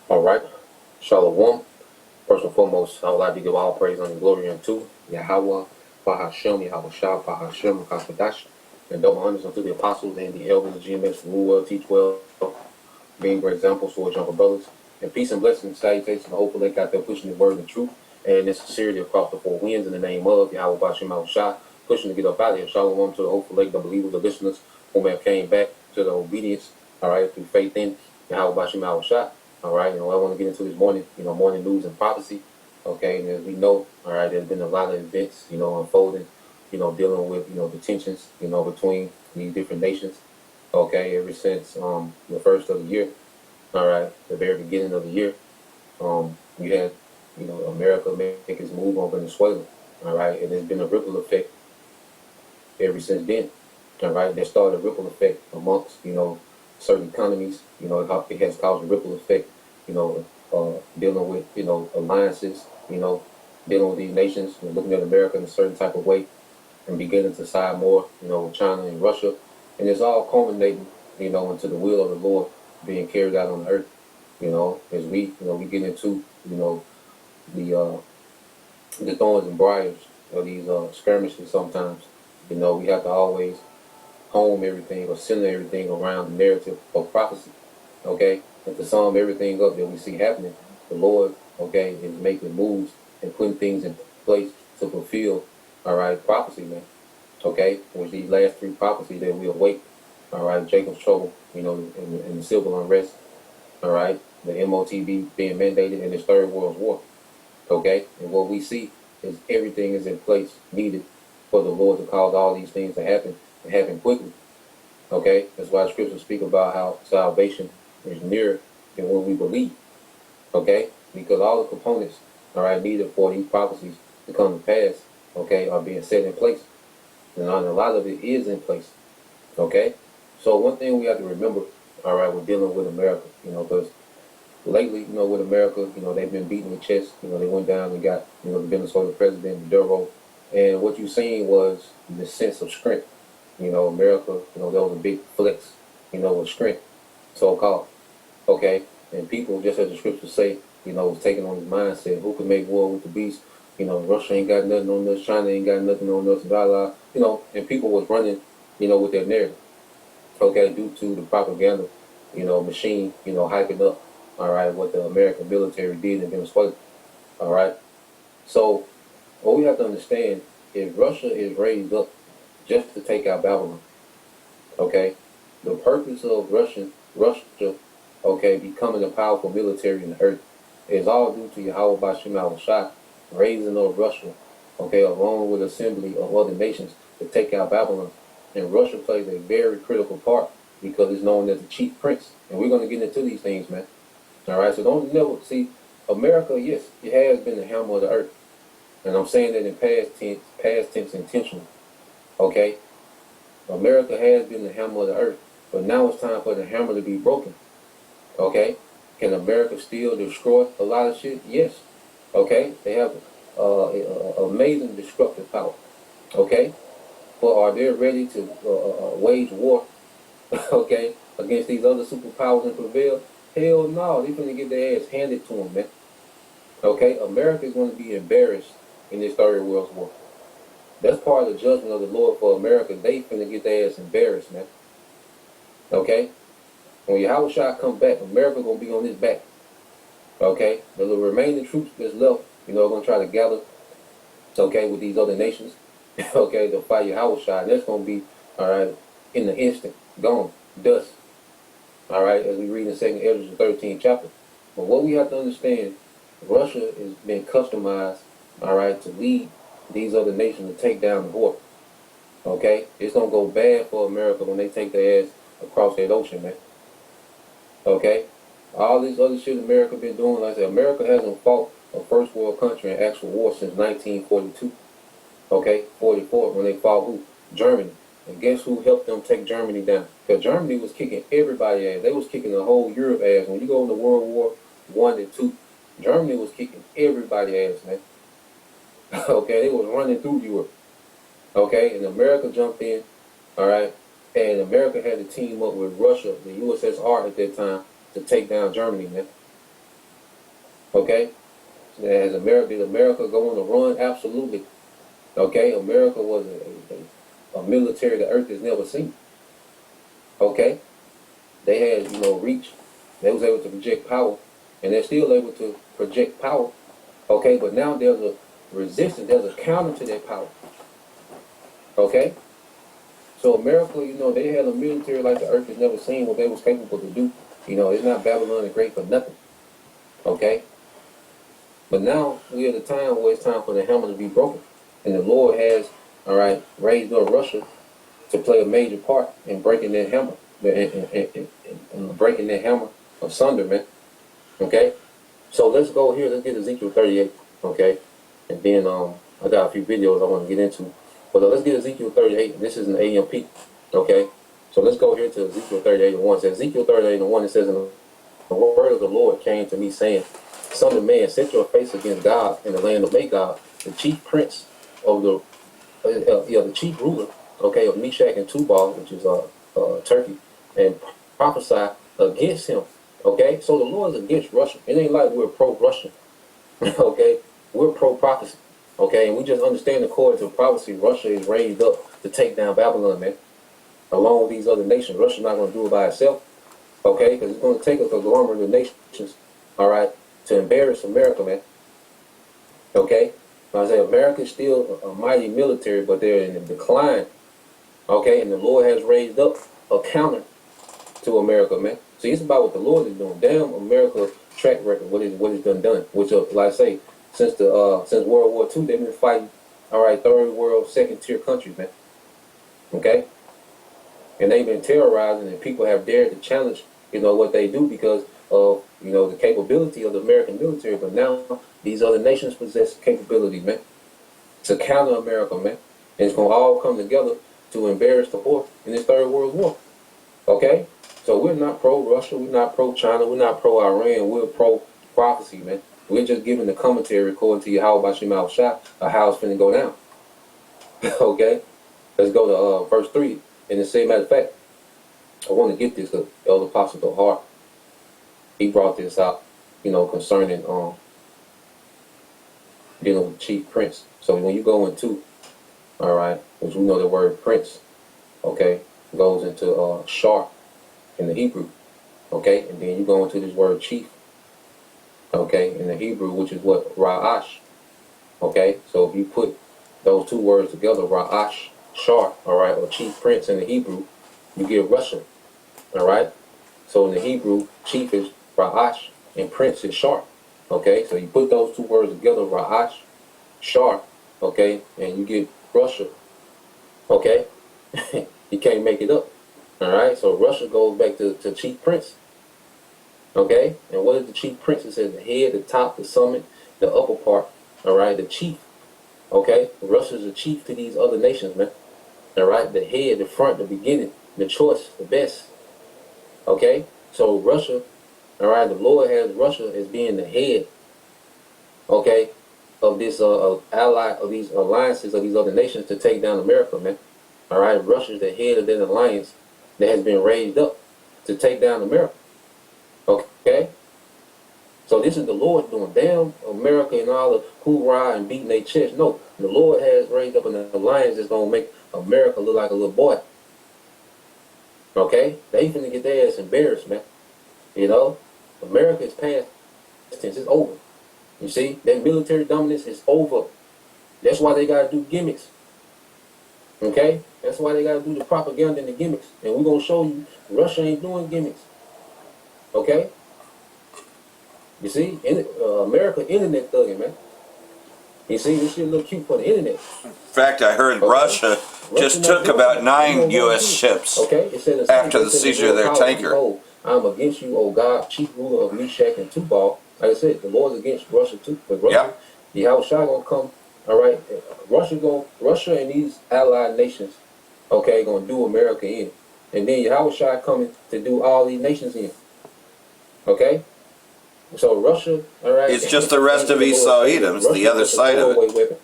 All right. Shalom. First and foremost, I would like to give all praise and glory unto Yahweh, Bahashem, Yahweh Shah, Bahashem, Kakadash, and double honors unto the apostles and the elders of GMS, rule well, teach well, being great examples for younger brothers. And peace and blessings, salutations, and hopefully they got there pushing the word and truth and in sincerity across the four winds in the name of Yahweh, Bahashem, Yahweh Shah, pushing to get up out of here. Shalom to the hopeful lake, the believers, the listeners who may have came back to the obedience, all right, through faith in Yahweh, Bahashem, Yahweh Shah. All right, I want to get into this morning, morning news and prophecy. Okay, and as we know, all right, there's been a lot of events, unfolding, dealing with, the tensions, between these different nations. Okay, ever since the first of the year, all right, the very beginning of the year, you had, America make its move on Venezuela. All right, and there's been a ripple effect ever since then. All right, there started a ripple effect amongst, certain economies. It has caused a ripple effect, dealing with, alliances, dealing with these nations, looking at America in a certain type of way and beginning to side more, with China and Russia. And it's all culminating, into the will of the Lord being carried out on the earth, as we get into, the thorns and briars of these skirmishes sometimes. We have to always home everything or center everything around the narrative of prophecy. Okay? And to sum everything up that we see happening, the Lord, okay, is making moves and putting things in place to fulfill, all right, prophecy, man. Okay? With these last three prophecies that we await, all right, Jacob's trouble, and the civil unrest, all right, the MOTB being mandated in this third world war. Okay? And what we see is everything is in place needed for the Lord to cause all these things to happen and happen quickly. Okay? That's why the scriptures speak about how salvation is nearer than when we believe. Okay? Because all the components, all right, needed for these prophecies to come to pass, okay, are being set in place. And a lot of it is in place. Okay? So one thing we have to remember, all right, we're dealing with America, because lately, with America, they've been beating the chest. They went down and got, the Venezuela president, Maduro. And what you seen was the sense of strength. America, there was a big flex, of strength, so-called. Okay? And people, just as the scriptures say, was taking on this mindset, who can make war with the beast? Russia ain't got nothing on us, China ain't got nothing on us, blah, blah. And people was running, with their narrative. Okay, due to the propaganda, machine, hyping up, all right, what the American military did in Venezuela. All right. So what we have to understand is Russia is raised up just to take out Babylon. Okay? The purpose of Russia, okay, becoming a powerful military in the earth is all due to Yahweh Bashim al-Shah raising up Russia, okay, along with assembly of other nations to take out Babylon. And Russia plays a very critical part because it's known as the chief prince. And we're going to get into these things, man. All right? So don't never see America, yes, it has been the hammer of the earth. And I'm saying that in past tense intentionally. Okay? America has been the hammer of the earth. But now it's time for the hammer to be broken. Okay? Can America still destroy a lot of shit? Yes. Okay? They have amazing destructive power. Okay? But are they ready to wage war, okay, against these other superpowers and prevail? Hell no. They're going to get their ass handed to them, man. Okay? America is going to be embarrassed in this third world war. That's part of the judgment of the Lord for America. They finna get their ass embarrassed, man. Okay? When Yahweh Shah come back, America gonna be on his back. Okay? The remaining troops that's left, gonna try to gather, okay, with these other nations, okay, to fight Yahweh Shah. And that's gonna be, all right, in the instant, gone, dust. All right, as we read in 2nd Ezra, the 13th chapter. But what we have to understand, Russia has been customized, all right, to lead these other nations to take down the whore. Okay? It's going to go bad for America when they take their ass across that ocean, man. Okay? All this other shit America been doing, like I said, America hasn't fought a first world country in actual war since 1942. Okay? 44, when they fought who? Germany. And guess who helped them take Germany down? Because Germany was kicking everybody ass. They was kicking the whole Europe ass. When you go into World War I and II, Germany was kicking everybody ass, man. Okay, they was running through Europe. Okay, and America jumped in, all right, And America had to team up with Russia, the USSR at that time, to take down Germany, man. Okay? As America, did America go on the run? Absolutely. Okay? America was a military the earth has never seen. Okay? They had, reach. They was able to project power. And they're still able to project power. Okay? But now there's a resistance. There's a counter to that power. Okay? So America, they had a military like the earth has never seen, what they was capable to do. It's not Babylon the Great for nothing. Okay? But now we're at a time where it's time for the hammer to be broken. And the Lord has, raised up Russia to play a major part in breaking that hammer, and breaking that hammer asunder, man. Okay? So let's go here, let's get Ezekiel 38, okay? And then I got a few videos I want to get into. But let's get Ezekiel 38. This is an AMP, okay? So let's go here to Ezekiel 38 and 1. It says, Ezekiel 38 and 1, it says, "And the word of the Lord came to me, saying, Son of man, set your face against God in the land of Magog, the chief prince of the chief ruler, okay, of Meshach and Tubal, which is Turkey, and prophesy against him." Okay, so the Lord is against Russia. It ain't like we're pro-Russian. Okay, we're pro-prophecy. Okay, and we just understand according to prophecy, Russia is raised up to take down Babylon, man. Along with these other nations, Russia's not going to do it by itself. Okay, because it's going to take a conglomerate of nations, to embarrass America, man. Okay, I say America is still a mighty military, but they're in decline. Okay, and the Lord has raised up a counter to America, man. See, it's about what the Lord is doing. Damn America's track record, what it's done. Which, like I say, since World War II, they've been fighting, third world, second tier countries, man. Okay, and they've been terrorizing, and people have dared to challenge, what they do because of, the capability of the American military. But now these other nations possess capability, man, to counter America, man. And it's gonna all come together to embarrass the whore in this third world war. Okay? So we're not pro-Russia, we're not pro-China, we're not pro-Iran, we're pro-prophecy, man. We're just giving the commentary according to Yahweh Shema Shah of how it's finna go down. Okay? Let's go to verse 3. And the same matter of fact, I want to get this because Elder Apostle Dohar, he brought this out, concerning dealing with chief prince. So when you go into, which we know the word prince, okay, goes into shar in the Hebrew, okay, and then you go into this word chief, okay, in the Hebrew, which is what? Ra'ash, okay. So if you put those two words together, Ra'ash, shar, or chief prince in the Hebrew, you get Russian, So in the Hebrew, chief is Ra'ash and prince is shar, okay. So you put those two words together, Ra'ash, shar, okay, and you get Russia, okay. You can't make it up. So Russia goes back to chief prince. Okay? And what is the chief prince? It says the head, the top, the summit, the upper part. The chief. Okay? Russia's a chief to these other nations, man. The head, the front, the beginning, the choice, the best. Okay? So Russia, the Lord has Russia as being the head, okay, of this ally, of these alliances of these other nations to take down America, man. Russia's the head of that alliance that has been raised up to take down America. Okay? So this is the Lord doing. Damn America and all the hoorah and beating their chest. No, the Lord has raised up an alliance that's going to make America look like a little boy. Okay? They finna get their ass embarrassed, man. America is past tense. It's over. You see? That military dominance is over. That's why they got to do gimmicks. Okay? That's why they got to do the propaganda and the gimmicks. And we're going to show you Russia ain't doing gimmicks. Okay? You see? America internet thugging, man. You see? This shit look cute for the internet. In fact, I heard Russia just took about 9 U.S. ships after the seizure of their tanker. Behold, I'm against you, O God, chief ruler of Meshach and Tubal. Like I said, the Lord's against Russia too. But Russia, Yahweh Shah gonna come. Russia and these allied nations, okay, gonna do America in, and then Yahweh Shah coming to do all these nations in. Okay, so Russia, It's just the rest of Esau Edom's, the other side of it.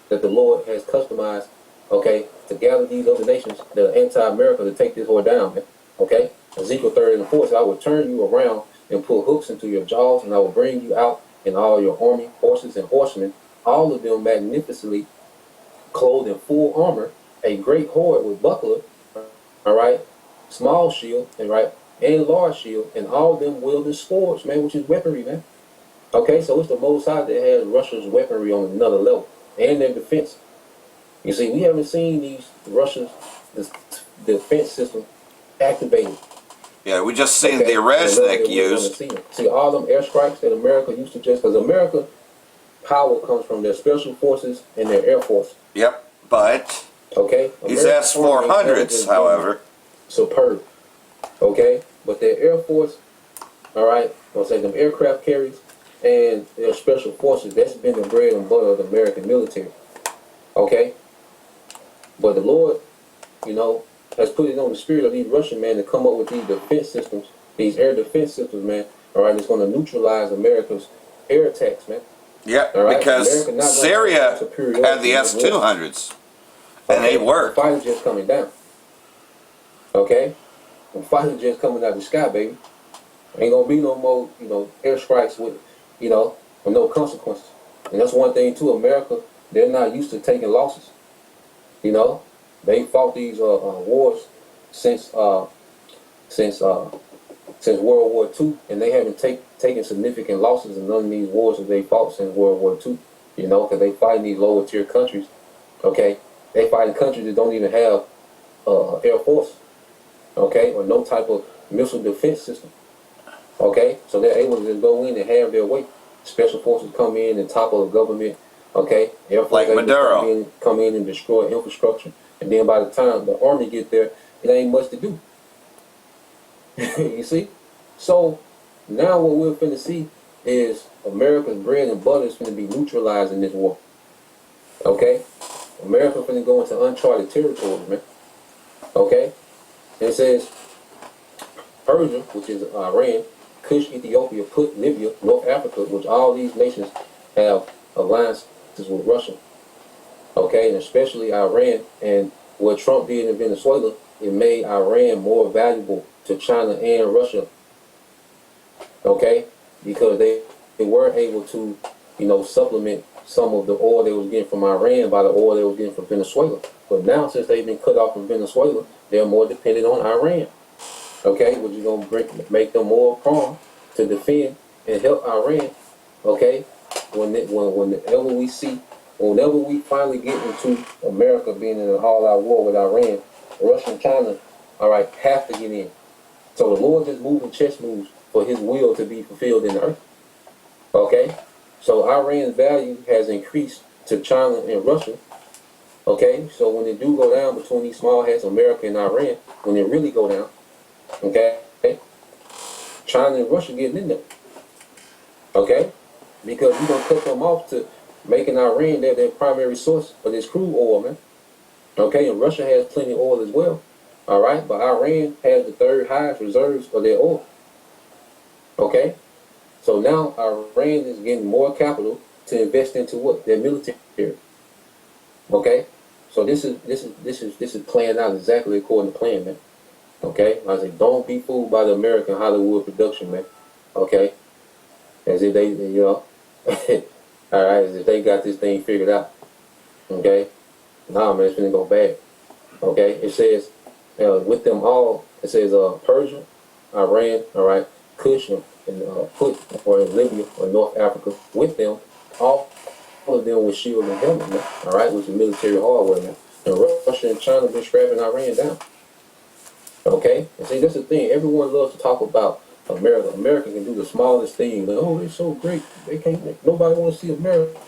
That the Lord has customized, okay, to gather these other nations that are anti-America to take this whore down, man. Okay? Ezekiel 30:4 says, I will turn you around and put hooks into your jaws, and I will bring you out in all your army, horses, and horsemen, all of them magnificently clothed in full armor, a great horde with buckler, all right, small shield, and right, and large shield, and all of them wielding swords, man, which is weaponry, man. Okay, so it's the Most High that has Russia's weaponry on another level, and their defense. You see, we haven't seen these Russia's defense system activated. Yeah, we just seen the Resnick used. See, all them airstrikes that America used to just, because America power comes from their special forces and their air force. Yep, but okay, these S-400s, however, superb. Okay, but their air force, all right, I'll say them aircraft carriers and their special forces. That's been the bread and butter of the American military. Okay, but the Lord, you know, has put it on the spirit of these Russian men to come up with these defense systems, these air defense systems, man. All right, it's going to neutralize America's air attacks, man. Yeah, right? Because Syria had the S-200s, and they worked. The fighter jets coming down. Okay, the fighter jets coming out of the sky, baby. Ain't gonna be no more, you know, airstrikes with, you know, with no consequences. And that's one thing too. America, they're not used to taking losses. You know, they fought these wars since World War II, and they haven't taken significant losses in none of these wars that they fought since World War II. You know, because they fight in these lower tier countries. Okay, they fight in countries that don't even have air force. Okay, or no type of missile defense system. Okay, so they're able to just go in and have their way. Special forces come in and topple the government. Okay, Air Force like Maduro come in and destroy infrastructure, and then by the time the army get there, it ain't much to do. You see, so now what we're finna see is America's bread and butter is finna be neutralized in this war. Okay, America finna go into uncharted territory, man. Okay, and it says Persia, which is Iran, Kush, Ethiopia, Put, Libya, North Africa, which all these nations have alliances with Russia. Okay, and especially Iran, and what Trump did in Venezuela, it made Iran more valuable to China and Russia. Okay, because they were able to, you know, supplement some of the oil they was getting from Iran by the oil they was getting from Venezuela. But now, since they've been cut off from Venezuela, they're more dependent on Iran. Okay, which is going to make them more prone to defend and help Iran. Okay, whenever we finally get into America being in an all-out war with Iran, Russia and China, all right, have to get in. So the Lord just moving chess moves for His will to be fulfilled in the earth. Okay, so Iran's value has increased to China and Russia. Okay, so when it do go down between these small hats, America and Iran, when it really go down, okay, China and Russia getting in there. Okay, because we're gonna cut them off to making Iran their primary source for this crude oil, man. Okay, and Russia has plenty of oil as well. All right, but Iran has the third highest reserves of their oil. Okay, so now Iran is getting more capital to invest into what? Their military. Okay, so this is playing out exactly according to plan, man. Okay, I say don't be fooled by the American Hollywood production, man. Okay, as if they you know, all right, as if they got this thing figured out. Okay, nah, man, it's gonna go bad. Okay, it says with them all, it says Persia, Iran, all right, Kush, and Put, or in Libya or North Africa, with them, all of them with shield and helmet, man. All right, with the military hardware, man. And Russia and China been strapping Iran down. Okay, and see, that's the thing. Everyone loves to talk about America. America can do the smallest thing. Like, oh, they're so great. They can't. Nobody wants to see America.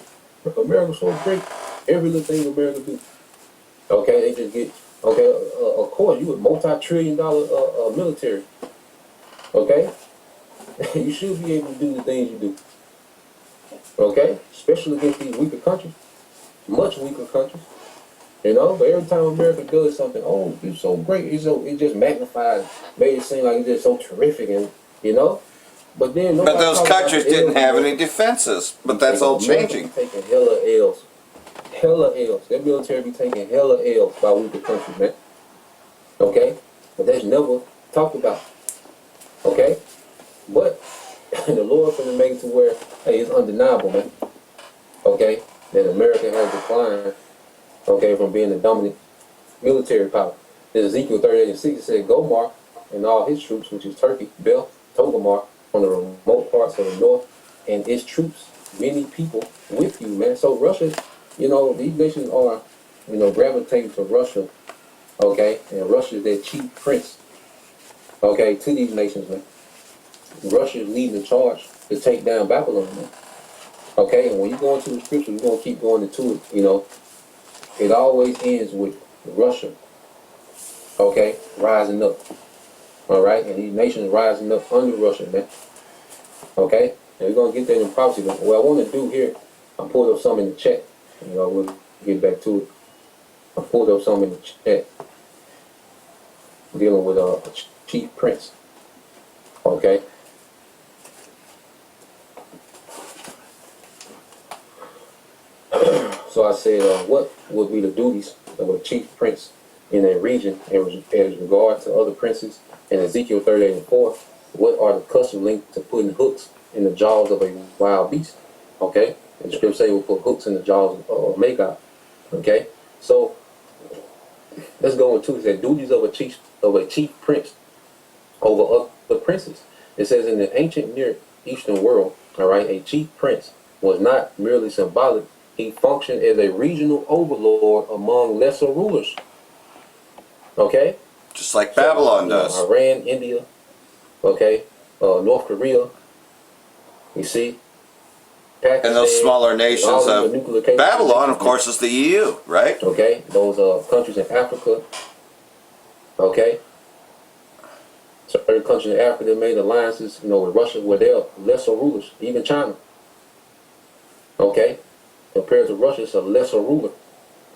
America's so great. Every little thing America do. Okay, they just get. Okay, of course, you a multi-trillion-dollar military. Okay, you should be able to do the things you do. Okay, especially against these weaker countries, much weaker countries. You know, but every time America does something, oh, it's so great. It just magnifies, made it seem like it's just so terrific, and you know. But then, but those countries didn't have any defenses. But that's all changing. Taking hella L's, hella L's. Their military be taking hella L's by weaker countries, man. Okay? But that's never talked about. Okay? But the Lord finna make it to where, hey, it's undeniable, man. Okay? That America has declined, okay, from being the dominant military power. There's Ezekiel 38:6, it said, Gomar and all his troops, which is Turkey, Bel, Togomar, from the remote parts of the north, and its troops, many people with you, man. So Russia, you know, these nations are, you know, gravitating to Russia, okay? And Russia is their chief prince, okay, to these nations, man. Russia is leading the charge to take down Babylon, man. Okay, and when you go into the scripture, we're going to keep going into it, you know. It always ends with Russia, okay, rising up. All right, and these nations rising up under Russia, man. Okay, and we're going to get there in prophecy. But what I want to do here, I pulled up some in the chat. You know, we'll get back to it. I pulled up some in the chat dealing with a chief prince. Okay. So I said, what would be the duties of a chief prince in a region as regard to other princes? In Ezekiel 38:4, what are the customs linked to putting hooks in the jaws of a wild beast? Okay, and the scripture say we'll put hooks in the jaws of Magog. Okay, so let's go into the duties of a chief prince over other princes. It says in the ancient Near Eastern world, all right, a chief prince was not merely symbolic. He functioned as a regional overlord among lesser rulers. Okay? Just like Babylon does. Iran, India, okay, North Korea, you see? Pakistan, and those smaller nations of Babylon, of course, is the EU, right? Okay, those countries in Africa, okay? Certain countries in Africa that made alliances, you know, with Russia, where they're lesser rulers, even China. Okay? Compared to Russia, it's a lesser ruler.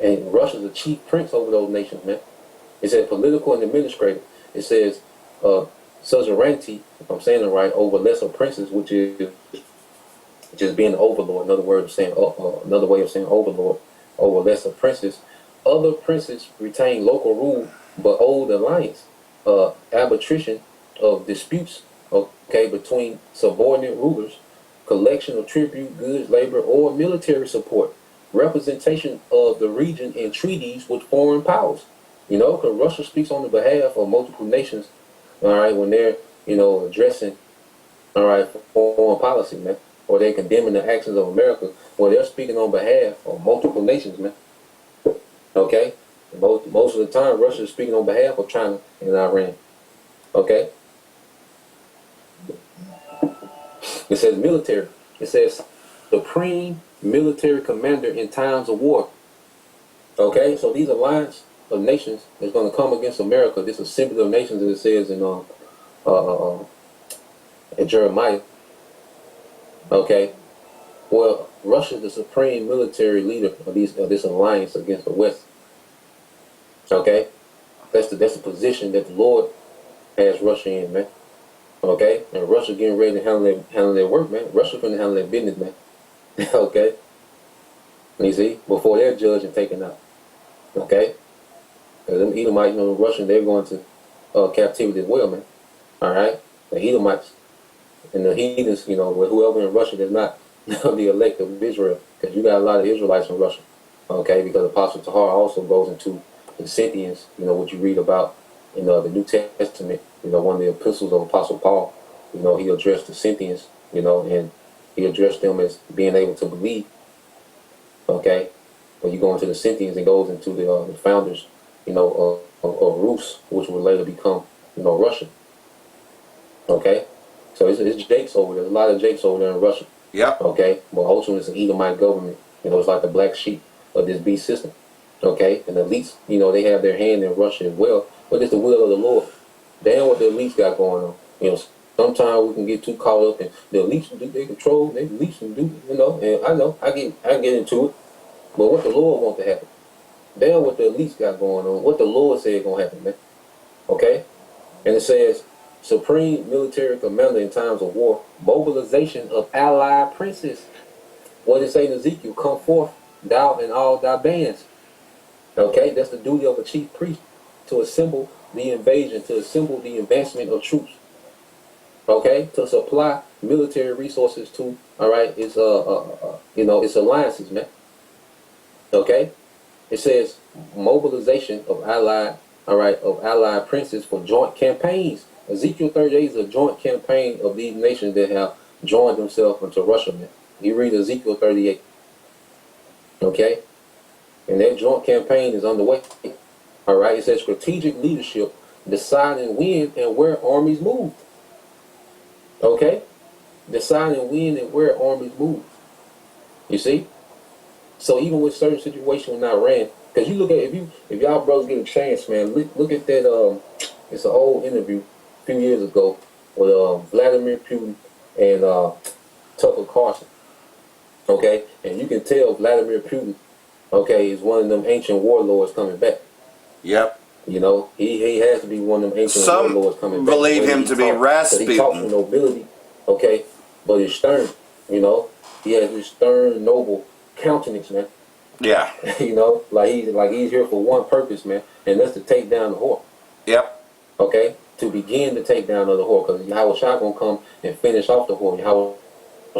And Russia's a chief prince over those nations, man. It says political and administrative. It says suzerainty, if I'm saying it right, over lesser princes, which is just being an overlord. Another word of saying, another way of saying overlord over lesser princes. Other princes retain local rule, but hold alliance, arbitration of disputes, okay, between subordinate rulers, collection of tribute, goods, labor, or military support, representation of the region in treaties with foreign powers. You know, because Russia speaks on the behalf of multiple nations, all right, when they're, you know, addressing, all right, foreign policy, man, or they're condemning the actions of America, well, they're speaking on behalf of multiple nations, man. Okay? Most of the time, Russia is speaking on behalf of China and Iran. Okay? It says military. It says supreme military commander in times of war. Okay? So these alliance of nations is going to come against America. This assembly of nations, as it says in Jeremiah. Okay? Well, Russia is the supreme military leader of this alliance against the West. Okay? That's the position that the Lord has Russia in, man. Okay? And Russia getting ready to handle their work, man. Russia going to handle their business, man. Okay? You see? Before they're judged and taken out. Okay? Because them Edomites, you know, the Russians, they're going to captivity as well, man. Alright? The Edomites and the heathens, you know, whoever in Russia that's not the elect of Israel. Because you got a lot of Israelites in Russia. Okay? Because Apostle Tahar also goes into the Scythians, you know, what you read about in the New Testament, you know, one of the epistles of Apostle Paul, you know, he addressed the Scythians, you know, and he addressed them as being able to believe. Okay? When you go into the Scythians, it goes into the founders, you know, of Rus, which would later become, you know, Russia. Okay? So it's Jakes over there. There's a lot of Jakes over there in Russia. Yeah. Okay? But ultimately it's an Edomite government. You know, it's like the black sheep of this beast system. Okay? And the elites, you know, they have their hand in Russia as well. But it's the will of the Lord. Damn what the elites got going on. You know, sometimes we can get too caught up in the elites do they control, they elites can do, you know, and I get into it. But what the Lord wants to happen. Damn what the elites got going on. What the Lord said gonna happen, man. Okay? And it says, supreme military commander in times of war, mobilization of allied princes. What did it say in Ezekiel? Come forth, thou and all thy bands. Okay, that's the duty of a chief priest, to assemble the invasion, to assemble the advancement of troops. Okay, to supply military resources to, all right, it's it's alliances, man. Okay, it says mobilization of allied princes for joint campaigns. Ezekiel 38 is a joint campaign of these nations that have joined themselves into Russia, man. You read Ezekiel 38. Okay, and that joint campaign is underway. All right, it says strategic leadership deciding when and where armies move. Okay, deciding when and where armies move. You see, so even with certain situations in Iran, because you look at if y'all brothers get a chance, man, look at that. It's an old interview a few years ago with Vladimir Putin and Tucker Carlson. Okay, and you can tell Vladimir Putin, okay, is one of them ancient warlords coming back. Yep. You know, he has to be one of them ancient warlords coming back. Some believe him to be Rasputin. He talks with nobility, okay, but he's stern. You know, he has this stern, noble countenance, man. Yeah. You know, like he's here for one purpose, man, and that's to take down the whore. Yep. Okay, to begin to take down of the whore, because Yahweh Shai gonna come and finish off the whore. Yahweh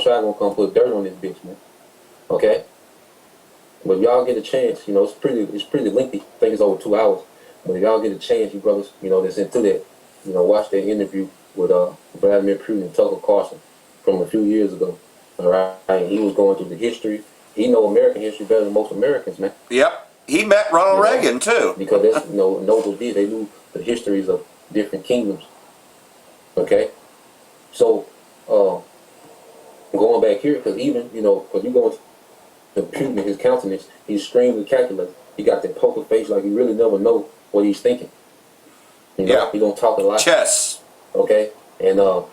Shai gonna come put dirt on this bitch, man. Okay, but if y'all get a chance, you know, it's pretty lengthy. I think it's over 2 hours. But if y'all get a chance, you brothers, you know, that's into that, you know, watch that interview with Vladimir Putin and Tucker Carlson from a few years ago. All right, he was going through the history. He know American history better than most Americans, man. Yep. He met Ronald Reagan too. Because that's noble did. They knew the histories of different kingdoms. Okay, so going back here, because even because you go to Putin and his countenance, he's extremely calculated. He got that poker face, like you really never know what he's thinking. You know, yeah. He don't talk a lot. Chess. Okay, and a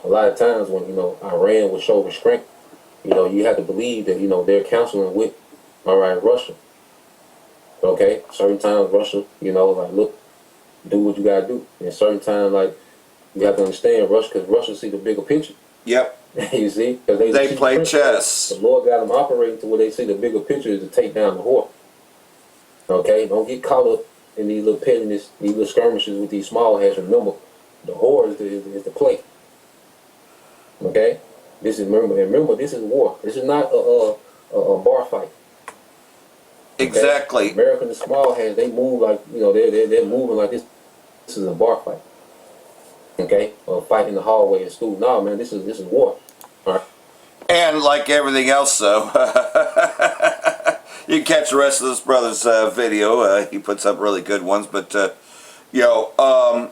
lot of times when Iran would show restraint, you have to believe that they're counseling with, all right, Russia. Okay, certain times Russia, like, look, do what you gotta do. And certain times, like, you have to understand Russia, because Russia see the bigger picture. Yep. You see, because they play chess. The Lord got them operating to where they see the bigger picture is to take down the whore. Okay, don't get caught up in these little pettiness, these little skirmishes with these small heads. Remember, the whore is the play. Okay, remember, this is war. This is not a bar fight. Okay? Exactly. American small hands, they move like they're moving like this. This is a bar fight. Okay, or a fight in the hallway at school. No, man, this is war. All right. And like everything else, though, you can catch the rest of this brother's video. He puts up really good ones. But I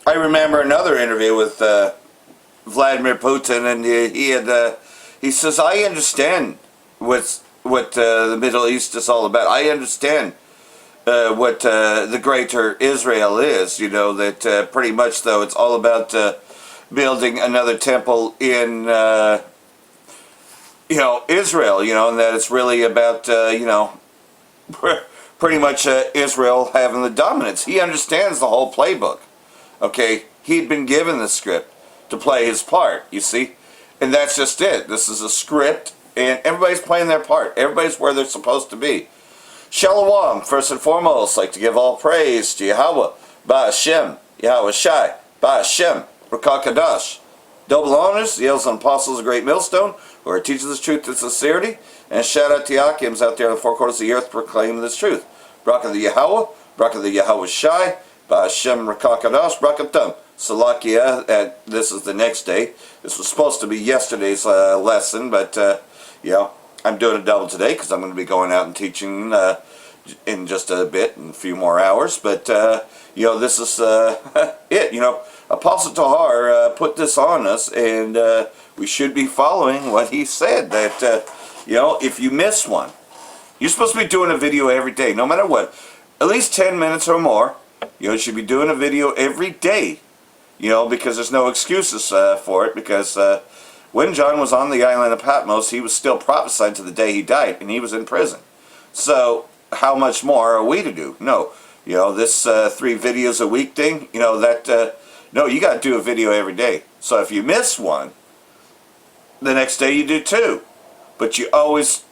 remember another interview with Vladimir Putin, and he says, "I understand what the Middle East is all about. I understand what the greater Israel is. That pretty much, though, it's all about building another temple in Israel. And that it's really about pretty much Israel having the dominance. He understands the whole playbook. Okay, he'd been given the script to play his part. You see, and that's just it. This is a script." And everybody's playing their part. Everybody's where they're supposed to be. Shalom, first and foremost, like to give all praise to Yahweh, Ba'ashem, Yahweh Shai, Ba'ashem, Rakakadash. Double honors, the elders and apostles of Great Millstone, who are teaching this truth with sincerity. And shout out to Yakims out there in the four corners of the earth proclaiming this truth. Bracha the Yahweh, Bracha the Yahweh Shai, Ba'ashem, Rakakadash, Brakatum. Salakia, this is the next day. This was supposed to be yesterday's lesson, but I'm doing a double today because I'm going to be going out and teaching in just a bit, in a few more hours. But, this is it. Apostle Tahar put this on us, and we should be following what he said, that, if you miss one, you're supposed to be doing a video every day, no matter what. At least 10 minutes or more. You should be doing a video every day, because there's no excuses for it, because when John was on the island of Patmos, he was still prophesied to the day he died, and he was in prison. So, how much more are we to do? No. This 3 videos a week thing, no, you got to do a video every day. So if you miss one, the next day you do 2. But you always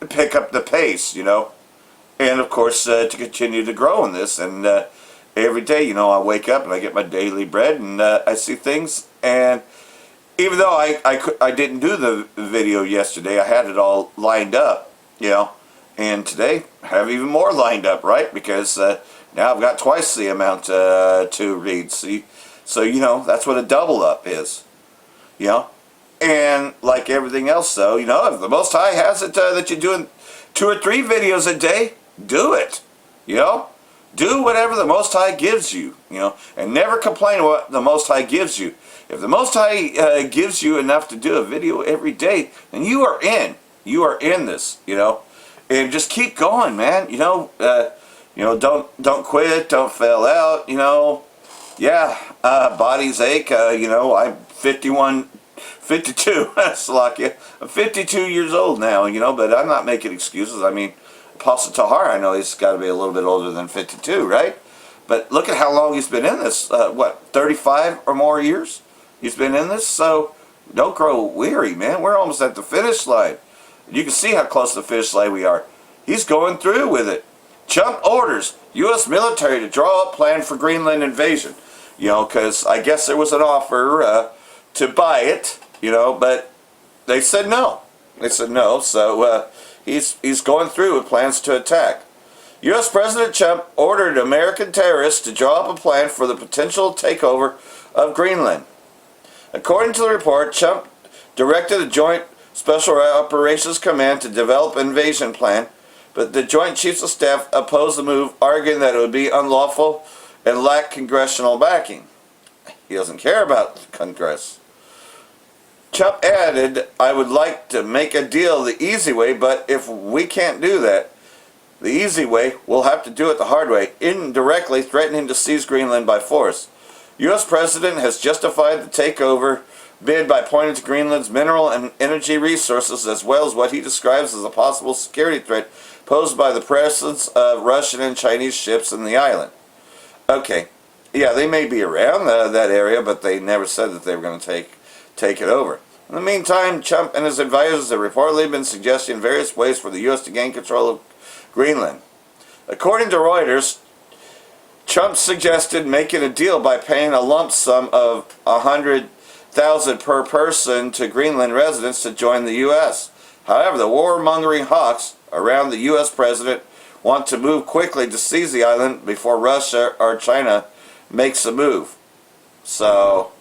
pick up the pace, and of course to continue to grow in this. And every day, I wake up and I get my daily bread, and I see things. And even though I didn't do the video yesterday, I had it all lined up, and today I have even more lined up, right? Because now I've got twice the amount to read. See, so that's what a double up is, And like everything else, though, if the Most High has it that you're doing 2 or 3 videos a day, do it. Do whatever the Most High gives you, and never complain what the Most High gives you. If the Most High gives you enough to do a video every day, then you are in. You are in this, and just keep going, man. Don't quit, don't fail out. Yeah, bodies ache. I'm 52. Salakia. I'm 52 years old now, but I'm not making excuses. I mean, Apostle Tahar, I know he's got to be a little bit older than 52, right? But look at how long he's been in this. 35 or more years he's been in this? So don't grow weary, man. We're almost at the finish line. You can see how close to the finish line we are. He's going through with it. Trump orders U.S. military to draw up plan for Greenland invasion. Because I guess there was an offer to buy it, but they said no. They said no, so he's going through with plans to attack. U.S. President Trump ordered American terrorists to draw up a plan for the potential takeover of Greenland. According to the report, Trump directed a Joint Special Operations Command to develop an invasion plan, but the Joint Chiefs of Staff opposed the move, arguing that it would be unlawful and lack congressional backing. He doesn't care about Congress. Trump added, "I would like to make a deal the easy way, but if we can't do that, the easy way, we'll have to do it the hard way," indirectly threatening to seize Greenland by force. U.S. President has justified the takeover bid by pointing to Greenland's mineral and energy resources, as well as what he describes as a possible security threat posed by the presence of Russian and Chinese ships in the island. Okay, yeah, they may be around that area, but they never said that they were going to take it over. In the meantime, Trump and his advisors have reportedly been suggesting various ways for the U.S. to gain control of Greenland. According to Reuters, Trump suggested making a deal by paying a lump sum of $100,000 per person to Greenland residents to join the U.S. However, the warmongering hawks around the U.S. president want to move quickly to seize the island before Russia or China makes a move. So,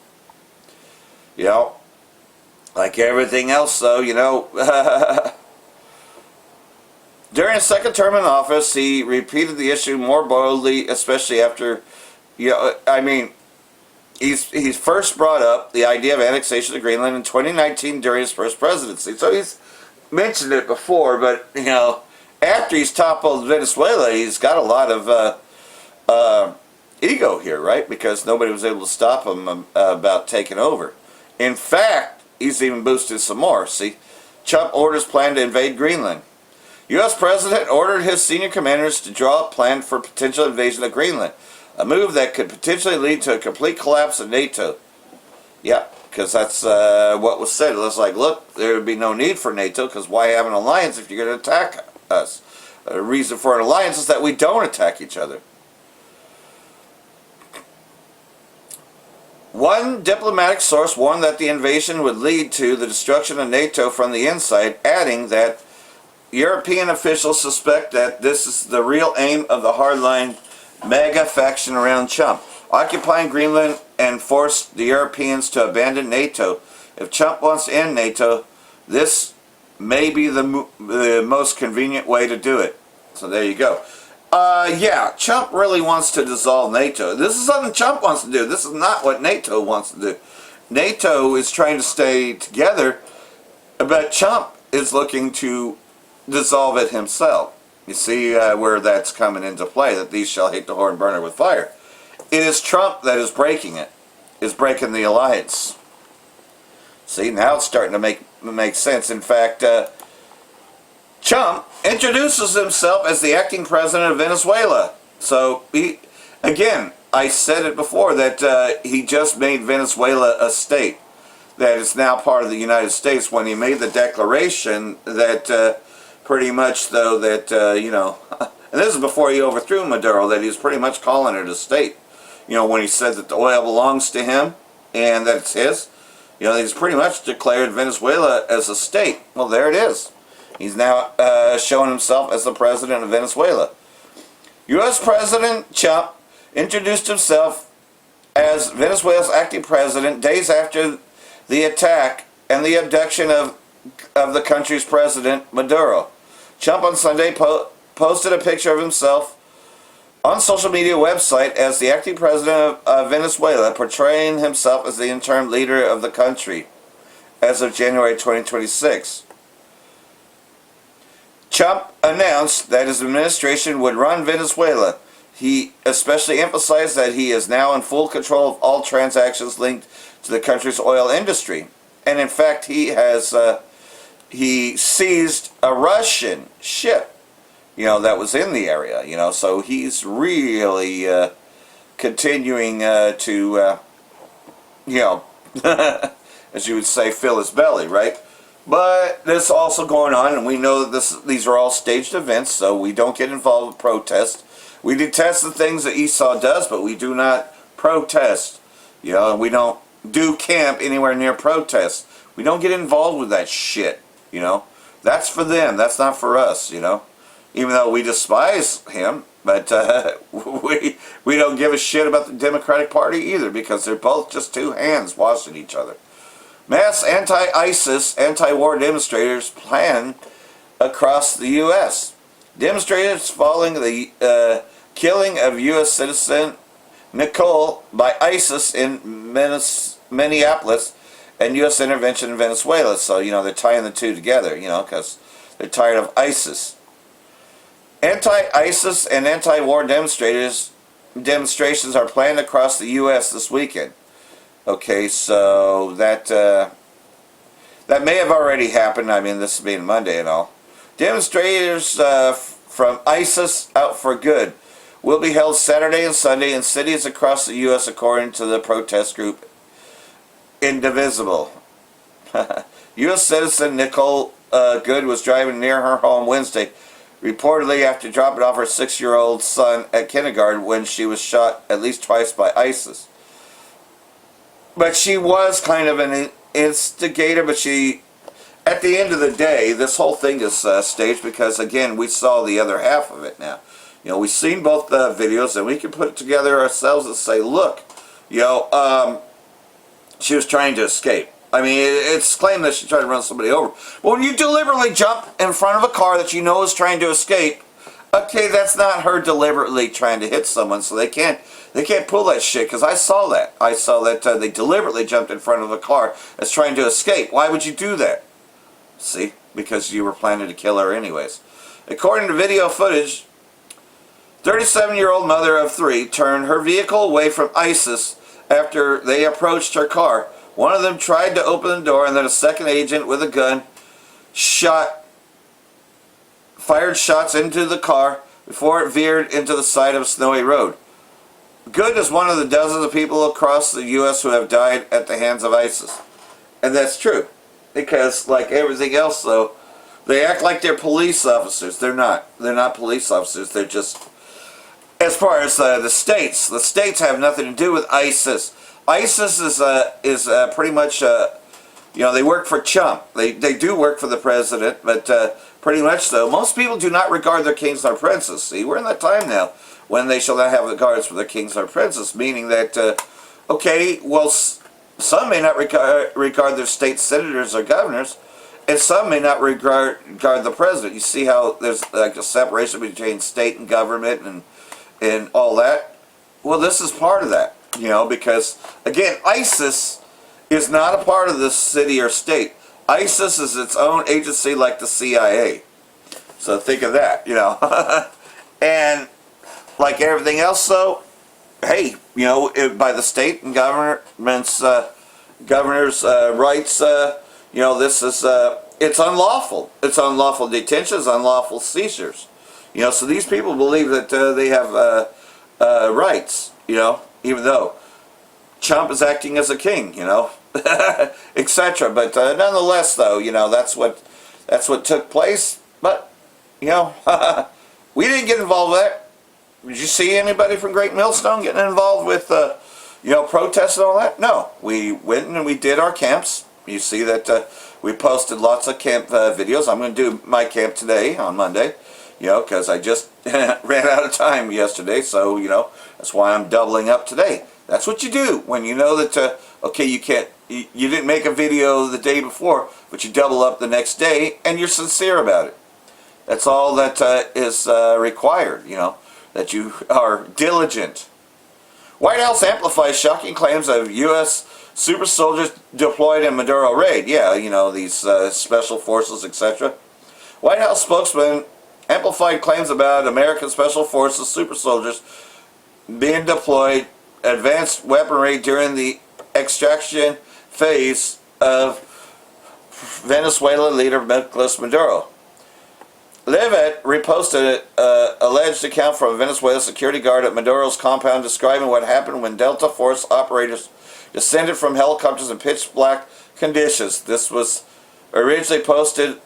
like everything else, though, during his second term in office, he repeated the issue more boldly, especially after, he's first brought up the idea of annexation of Greenland in 2019 during his first presidency. So he's mentioned it before, but, after he's toppled Venezuela, he's got a lot of ego here, right? Because nobody was able to stop him about taking over. In fact, he's even boosted some more. See, Trump orders plan to invade Greenland. U.S. President ordered his senior commanders to draw up a plan for potential invasion of Greenland, a move that could potentially lead to a complete collapse of NATO. Yeah, because that's what was said. It was like, look, there would be no need for NATO, because why have an alliance if you're going to attack us? The reason for an alliance is that we don't attack each other. One diplomatic source warned that the invasion would lead to the destruction of NATO from the inside, adding that European officials suspect that this is the real aim of the hardline MAGA faction around Trump, occupying Greenland and force the Europeans to abandon NATO. If Trump wants to end NATO, this may be the most convenient way to do it. So there you go. Yeah, Trump really wants to dissolve NATO. This is something Trump wants to do. This is not what NATO wants to do. NATO is trying to stay together, but Trump is looking to dissolve it himself. You see where that's coming into play, that these shall hate the whore and burn her with fire. It is Trump that is breaking it, is breaking the alliance. See, now it's starting to make sense. In fact, Trump introduces himself as the acting president of Venezuela. So, again, I said it before that he just made Venezuela a state, that it's now part of the United States, when he made the declaration that pretty much, though, that, and this is before he overthrew Maduro, that he was pretty much calling it a state. When he said that the oil belongs to him and that it's his, he's pretty much declared Venezuela as a state. Well, there it is. He's now showing himself as the president of Venezuela. U.S. President Trump introduced himself as Venezuela's acting president days after the attack and the abduction of the country's president, Maduro. Trump on Sunday posted a picture of himself on social media website as the acting president of Venezuela, portraying himself as the interim leader of the country as of January 2026. Trump announced that his administration would run Venezuela. He especially emphasized that he is now in full control of all transactions linked to the country's oil industry. And in fact, he seized a Russian ship, that was in the area, so he's really continuing to, as you would say, fill his belly, right? But this is also going on, and we know that these are all staged events, so we don't get involved with protests. We detest the things that Esau does, but we do not protest. And we don't do camp anywhere near protests. We don't get involved with that shit, That's for them. That's not for us, Even though we despise him, but we don't give a shit about the Democratic Party either, because they're both just two hands washing each other. Mass anti-ISIS, anti-war demonstrators plan across the U.S. Demonstrators following the killing of U.S. citizen Nicole by ISIS in Minneapolis and U.S. intervention in Venezuela. So, they're tying the two together, because they're tired of ISIS. Anti-ISIS and anti-war demonstrations are planned across the U.S. this weekend. Okay, so that may have already happened. I mean, this being Monday and all. Demonstrators from ISIS Out for Good will be held Saturday and Sunday in cities across the U.S. according to the protest group Indivisible. U.S. citizen Nicole Good was driving near her home Wednesday, reportedly after dropping off her 6-year-old son at kindergarten when she was shot at least twice by ISIS. But she was kind of an instigator, but at the end of the day, this whole thing is staged because, again, we saw the other half of it now. We've seen both the videos, and we can put it together ourselves and say, look, she was trying to escape. I mean, it's claimed that she tried to run somebody over. But when you deliberately jump in front of a car that you know is trying to escape, okay, that's not her deliberately trying to hit someone, so they can't pull that shit, because I saw that. I saw that they deliberately jumped in front of a car that's trying to escape. Why would you do that? See? Because you were planning to kill her anyways. According to video footage, 37-year-old mother of 3 turned her vehicle away from ISIS after they approached her car. One of them tried to open the door, and then a second agent with a gun fired shots into the car before it veered into the side of a snowy road. Good is one of the dozens of people across the U.S. who have died at the hands of ISIS. And that's true. Because, like everything else, though, they act like they're police officers. They're not. They're not police officers. They're just... As far as the states have nothing to do with ISIS. ISIS is pretty much... they work for Trump. They do work for the president, but pretty much, though, most people do not regard their kings or princes. See, we're in that time now when they shall not have regards for their kings or princes, meaning that, some may not regard their state senators or governors, and some may not regard the president. You see how there's like a separation between state and government and all that? Well, this is part of that, because, again, ISIS is not a part of this city or state. ISIS is its own agency like the CIA. So think of that, And like everything else, though, hey, by the state and governors' rights, this is, it's unlawful. It's unlawful detentions, unlawful seizures. So these people believe that they have rights, even though Trump is acting as a king, etc. But nonetheless, though, that's what took place. But you know, we didn't get involved with that. Did you see anybody from Great Millstone getting involved with, you know, protests and all that? No. We went and we did our camps. You see that we posted lots of camp videos. I'm going to do my camp today on Monday, you know, because I just ran out of time yesterday. So, you know, that's why I'm doubling up today. That's what you do when you know that, okay, you didn't make a video the day before, but you double up the next day and you're sincere about it. That's all that is required, you know, that you are diligent. White House amplifies shocking claims of U.S. super soldiers deployed in Maduro raid. Yeah, you know, these special forces, etc. White House spokesman amplified claims about American special forces super soldiers being deployed advanced weaponry during the extraction phase of Venezuela leader Nicolas Maduro. Livet reposted an alleged account from a Venezuela security guard at Maduro's compound describing what happened when Delta Force operators descended from helicopters in pitch black conditions. This was originally posted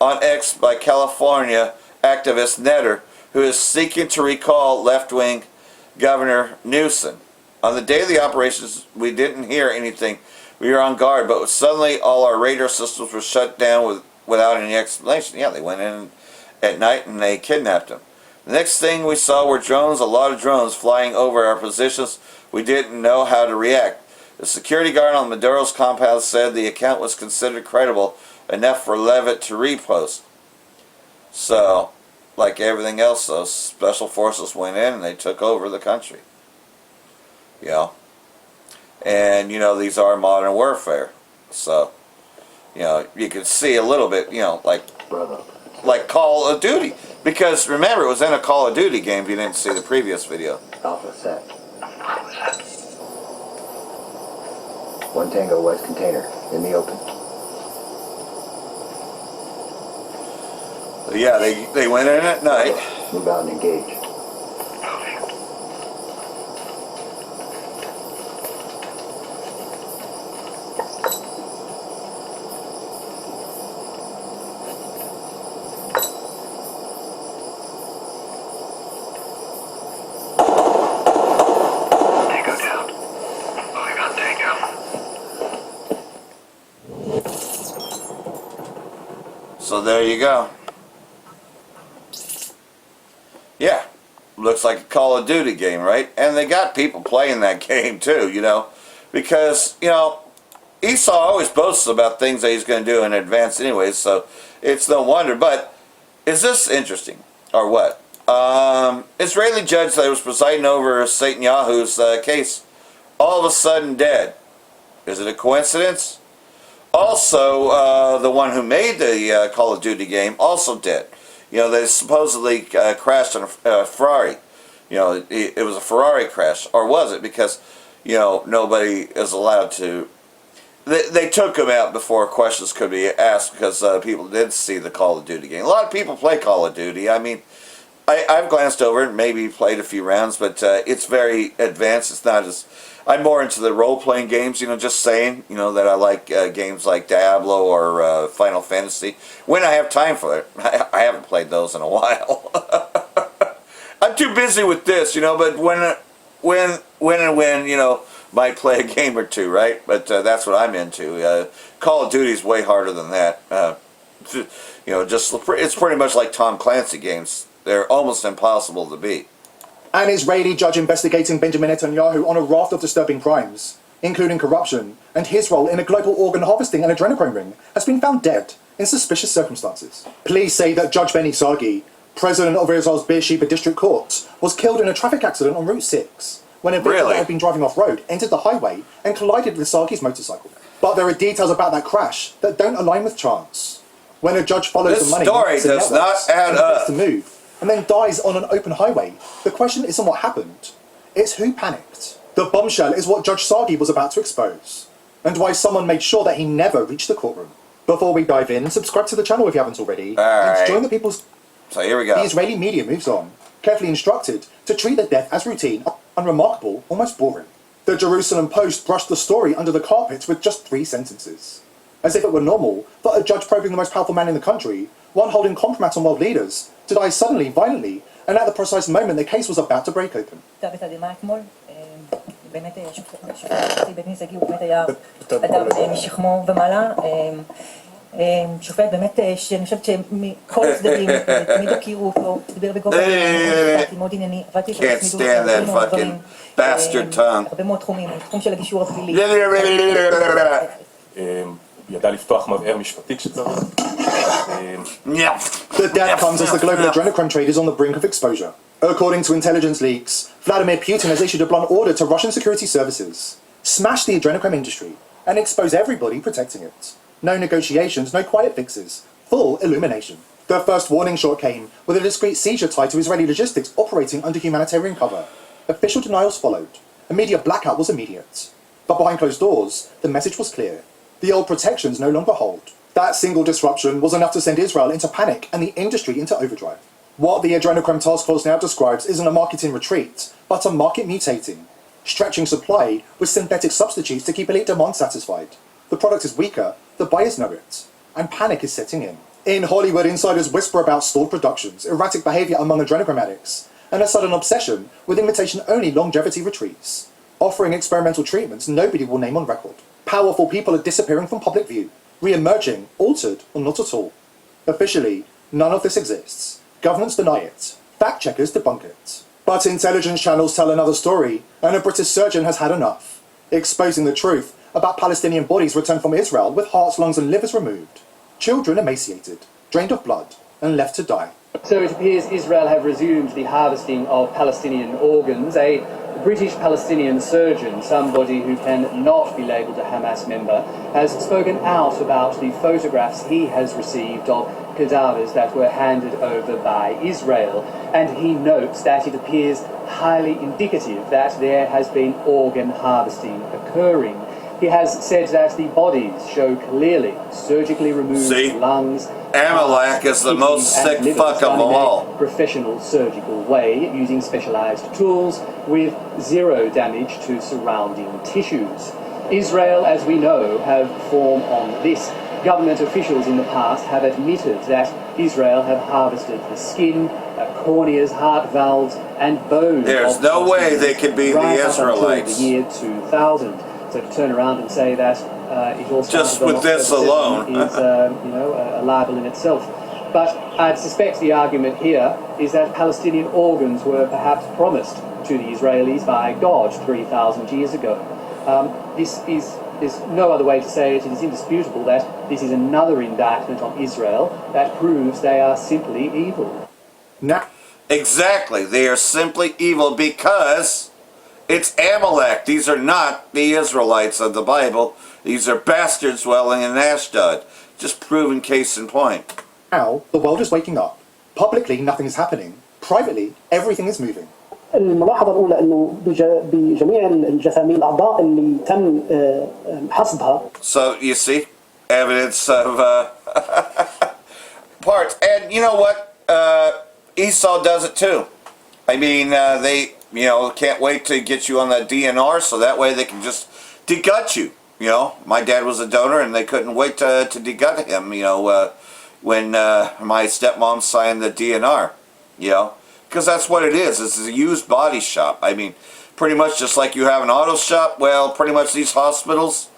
on X by California activist Netter, who is seeking to recall left-wing Governor Newsom. On the day of the operations, we didn't hear anything. We were on guard, but suddenly all our radar systems were shut down without any explanation. Yeah, they went in at night and they kidnapped him. The next thing we saw were drones, a lot of drones flying over our positions. We didn't know how to react. The security guard on Maduro's compound said the account was considered credible enough for Levitt to repost. So, like everything else, those special forces went in and they took over the country. You know? And, you know, these are modern warfare. So, you know, you can see a little bit, you know, like Call of Duty. Because, remember, it was in a Call of Duty game if you didn't see the previous video. Alpha set. One Tango West container, in the open. Yeah, they went in at night. Move out and engage. Tango down. Moving on Tango. So there you go. Yeah, looks like a Call of Duty game, right? And they got people playing that game too, you know, because, you know, Esau always boasts about things that he's going to do in advance anyways, so it's no wonder. But is this interesting, or what? Israeli judge that was presiding over Netanyahu's case, all of a sudden dead. Is it a coincidence? Also, the one who made the Call of Duty game, also dead. You know, they supposedly crashed on a Ferrari. You know, it was a Ferrari crash. Or was it? Because, you know, nobody is allowed to... They took him out before questions could be asked because people did see the Call of Duty game. A lot of people play Call of Duty. I mean, I've glanced over it, maybe played a few rounds, but it's very advanced. It's not as... I'm more into the role-playing games, you know, just saying, you know, that I like games like Diablo or Final Fantasy. When I have time for it. I haven't played those in a while. I'm too busy with this, you know, but when, you know, might play a game or two, right? But that's what I'm into. Call of Duty is way harder than that. You know, just it's pretty much like Tom Clancy games. They're almost impossible to beat. An Israeli judge investigating Benjamin Netanyahu on a raft of disturbing crimes, including corruption and his role in a global organ harvesting and adrenochrome ring, has been found dead in suspicious circumstances. Police say that Judge Benny Sagi, president of Israel's Beersheba District Court, was killed in a traffic accident on Route 6 when a vehicle that had been driving off-road entered the highway and collided with Sagi's motorcycle. But there are details about that crash that don't align with chance. When a judge follows the money... This story does not add up. ...to move, and then dies on an open highway, the question isn't what happened, it's who panicked. The bombshell is what Judge Sagi was about to expose, and why someone made sure that he never reached the courtroom. Before we dive in, subscribe to the channel if you haven't already, and join the people's... So here we go. The Israeli media moves on, carefully instructed to treat the death as routine, unremarkable, almost boring. The Jerusalem Post brushed the story under the carpet with just 3 sentences. as if it were normal for a judge probing the most powerful man in the country, one holding compromise on world leaders, to die suddenly, violently, and at the precise moment the case was about to break open. באמת שופטי בית ניס הגיעו, באמת היה אדם משכמו ומעלה, שופט באמת שאני חושבת שמכל הצדדים תמיד הכירו אותו, דיבר בגובה מאוד ענייני, עבדתי את עצמי הרבה מאוד תחומים, תחום של הגישור הפלילי. ידע לפתוח מבער משפטי כשצריך. The death comes as the global adrenochrome trade is on the brink of exposure. According to intelligence leaks, Vladimir Putin has issued a blunt order to Russian security services. Smash the adrenochrome industry and expose everybody protecting it. No negotiations, no quiet fixes. Full illumination. The first warning shot came with a discreet seizure tied to Israeli logistics operating under humanitarian cover. Official denials followed. A media blackout was immediate. But behind closed doors, the message was clear. The old protections no longer hold. That single disruption was enough to send Israel into panic and the industry into overdrive. What the Adrenochrome Task Force now describes isn't a market in retreat, but a market mutating, stretching supply with synthetic substitutes to keep elite demand satisfied. The product is weaker, the buyers know it, and panic is setting in. In Hollywood, insiders whisper about stalled productions, erratic behavior among adrenochrome addicts, and a sudden obsession with invitation-only longevity retreats, offering experimental treatments nobody will name on record. Powerful people are disappearing from public view, re-emerging, altered, or not at all. Officially, none of this exists. Governments deny it. Fact-checkers debunk it. But intelligence channels tell another story, and a British surgeon has had enough, exposing the truth about Palestinian bodies returned from Israel with hearts, lungs, and livers removed. Children emaciated, drained of blood, and left to die. So it appears Israel have resumed the harvesting of Palestinian organs. A British Palestinian surgeon, somebody who can not be labelled a Hamas member, has spoken out about the photographs he has received of cadavers that were handed over by Israel, and he notes that it appears highly indicative that there has been organ harvesting occurring. He has said that the bodies show clearly surgically removed lungs. Amalek is the most sick fuck of them all. Professional surgical way, using specialized tools with zero damage to surrounding tissues. Israel, as we know, have formed on this. Government officials in the past have admitted that Israel have harvested the skin, corneas, heart valves, and bones. There's no way they could be the Israelites. The year 2000. So to turn around and say that it all just with this alone is a libel in itself. But I suspect the argument here is that Palestinian organs were perhaps promised to the Israelis by God 3,000 years ago. There's no other way to say it. It is indisputable that this is another indictment on Israel that proves they are simply evil. Exactly. They are simply evil because it's Amalek. These are not the Israelites of the Bible. These are bastards dwelling in Ashdod. Just proven case in point. Now, the world is waking up. Publicly, nothing is happening. Privately, everything is moving. الملاحظة الأولى إنه بجميع الجثامين الأعضاء اللي تم حصدها. So you see, evidence of parts, and you know what? Esau does it too. I mean, they can't wait to get you on that DNR, so that way they can just degut you. My dad was a donor, and they couldn't wait to degut him. When my stepmom signed the DNR. Because that's what it is. It's a used body shop. I mean, pretty much just like you have an auto shop, well, pretty much these hospitals,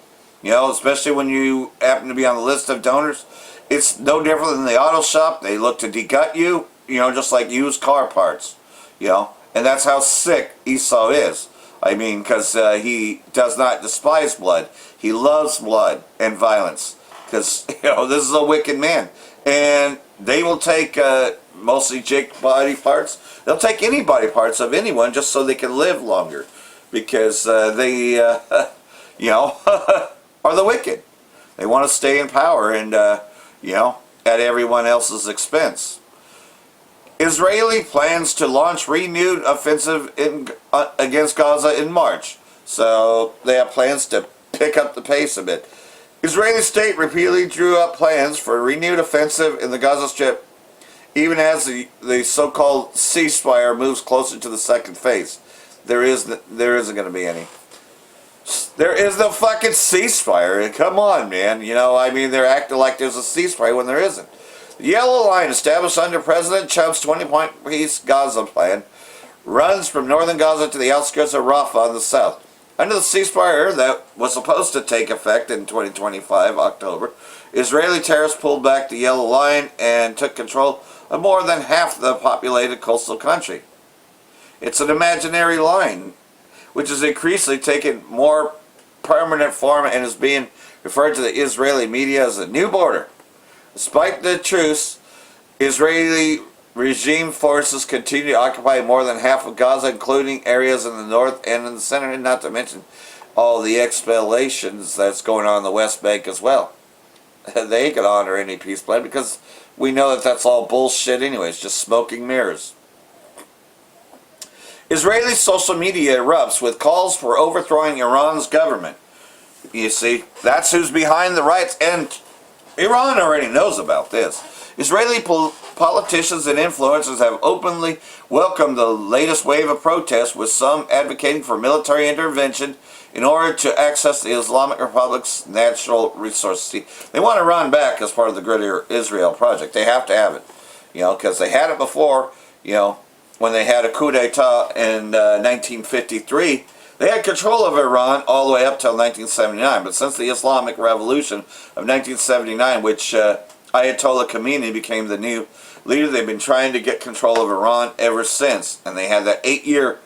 especially when you happen to be on the list of donors, it's no different than the auto shop. They look to degut you, just like used car parts, And that's how sick Esau is. I mean, because he does not despise blood. He loves blood and violence. Because, this is a wicked man. And they will take... mostly Jake body parts. They'll take any body parts of anyone just so they can live longer, because they, are the wicked. They want to stay in power and, at everyone else's expense. Israeli plans to launch renewed offensive against Gaza in March, so they have plans to pick up the pace a bit. Israeli state repeatedly drew up plans for a renewed offensive in the Gaza Strip, even as the so-called ceasefire moves closer to the second phase. There isn't going to be any. There is no fucking ceasefire. Come on, man. You know, I mean, they're acting like there's a ceasefire when there isn't. The Yellow Line, established under President Trump's 20-point peace Gaza plan, runs from northern Gaza to the outskirts of Rafah in the south. Under the ceasefire that was supposed to take effect in 2025, October, Israeli terrorists pulled back the Yellow Line and took control of more than half the populated coastal country. It's an imaginary line, which is increasingly taking more permanent form and is being referred to the Israeli media as a new border. Despite the truce, Israeli regime forces continue to occupy more than half of Gaza, including areas in the north and in the center, and not to mention all the explosions that's going on in the West Bank as well. They could honor any peace plan because we know that that's all bullshit anyways, just smoking mirrors. Israeli social media erupts with calls for overthrowing Iran's government. You see, that's who's behind the riots, and Iran already knows about this. Israeli politicians and influencers have openly welcomed the latest wave of protests, with some advocating for military intervention in order to access the Islamic Republic's natural resources. See, they want Iran back as part of the Greater Israel Project. They have to have it, you know, because they had it before, you know, when they had a coup d'etat in 1953. They had control of Iran all the way up till 1979, but since the Islamic Revolution of 1979, which Ayatollah Khomeini became the new leader, they've been trying to get control of Iran ever since. And they had that 8-year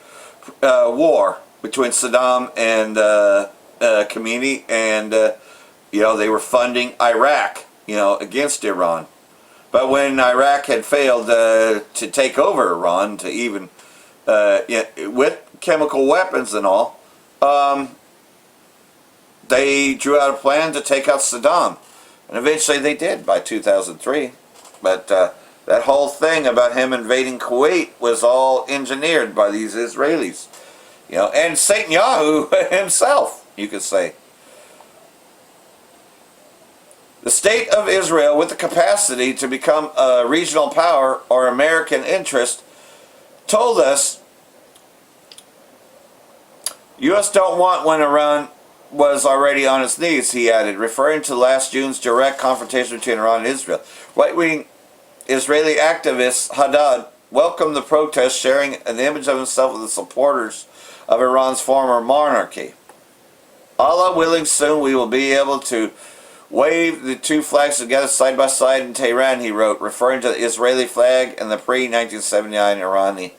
war between Saddam and Khomeini, and you know, they were funding Iraq, you know, against Iran. But when Iraq had failed to take over Iran, to even with chemical weapons and all, they drew out a plan to take out Saddam. And eventually they did by 2003. But that whole thing about him invading Kuwait was all engineered by these Israelis. You know, and Netanyahu himself, you could say. The state of Israel, with the capacity to become a regional power or American interest, told us U.S. don't want when Iran was already on its knees, he added, referring to last June's direct confrontation between Iran and Israel. Right-wing Israeli activist Haddad welcomed the protest, sharing an image of himself with the supporters of Iran's former monarchy. Allah willing, soon we will be able to wave the two flags together side by side in Tehran, he wrote, referring to the Israeli flag and the pre-1979 Iranian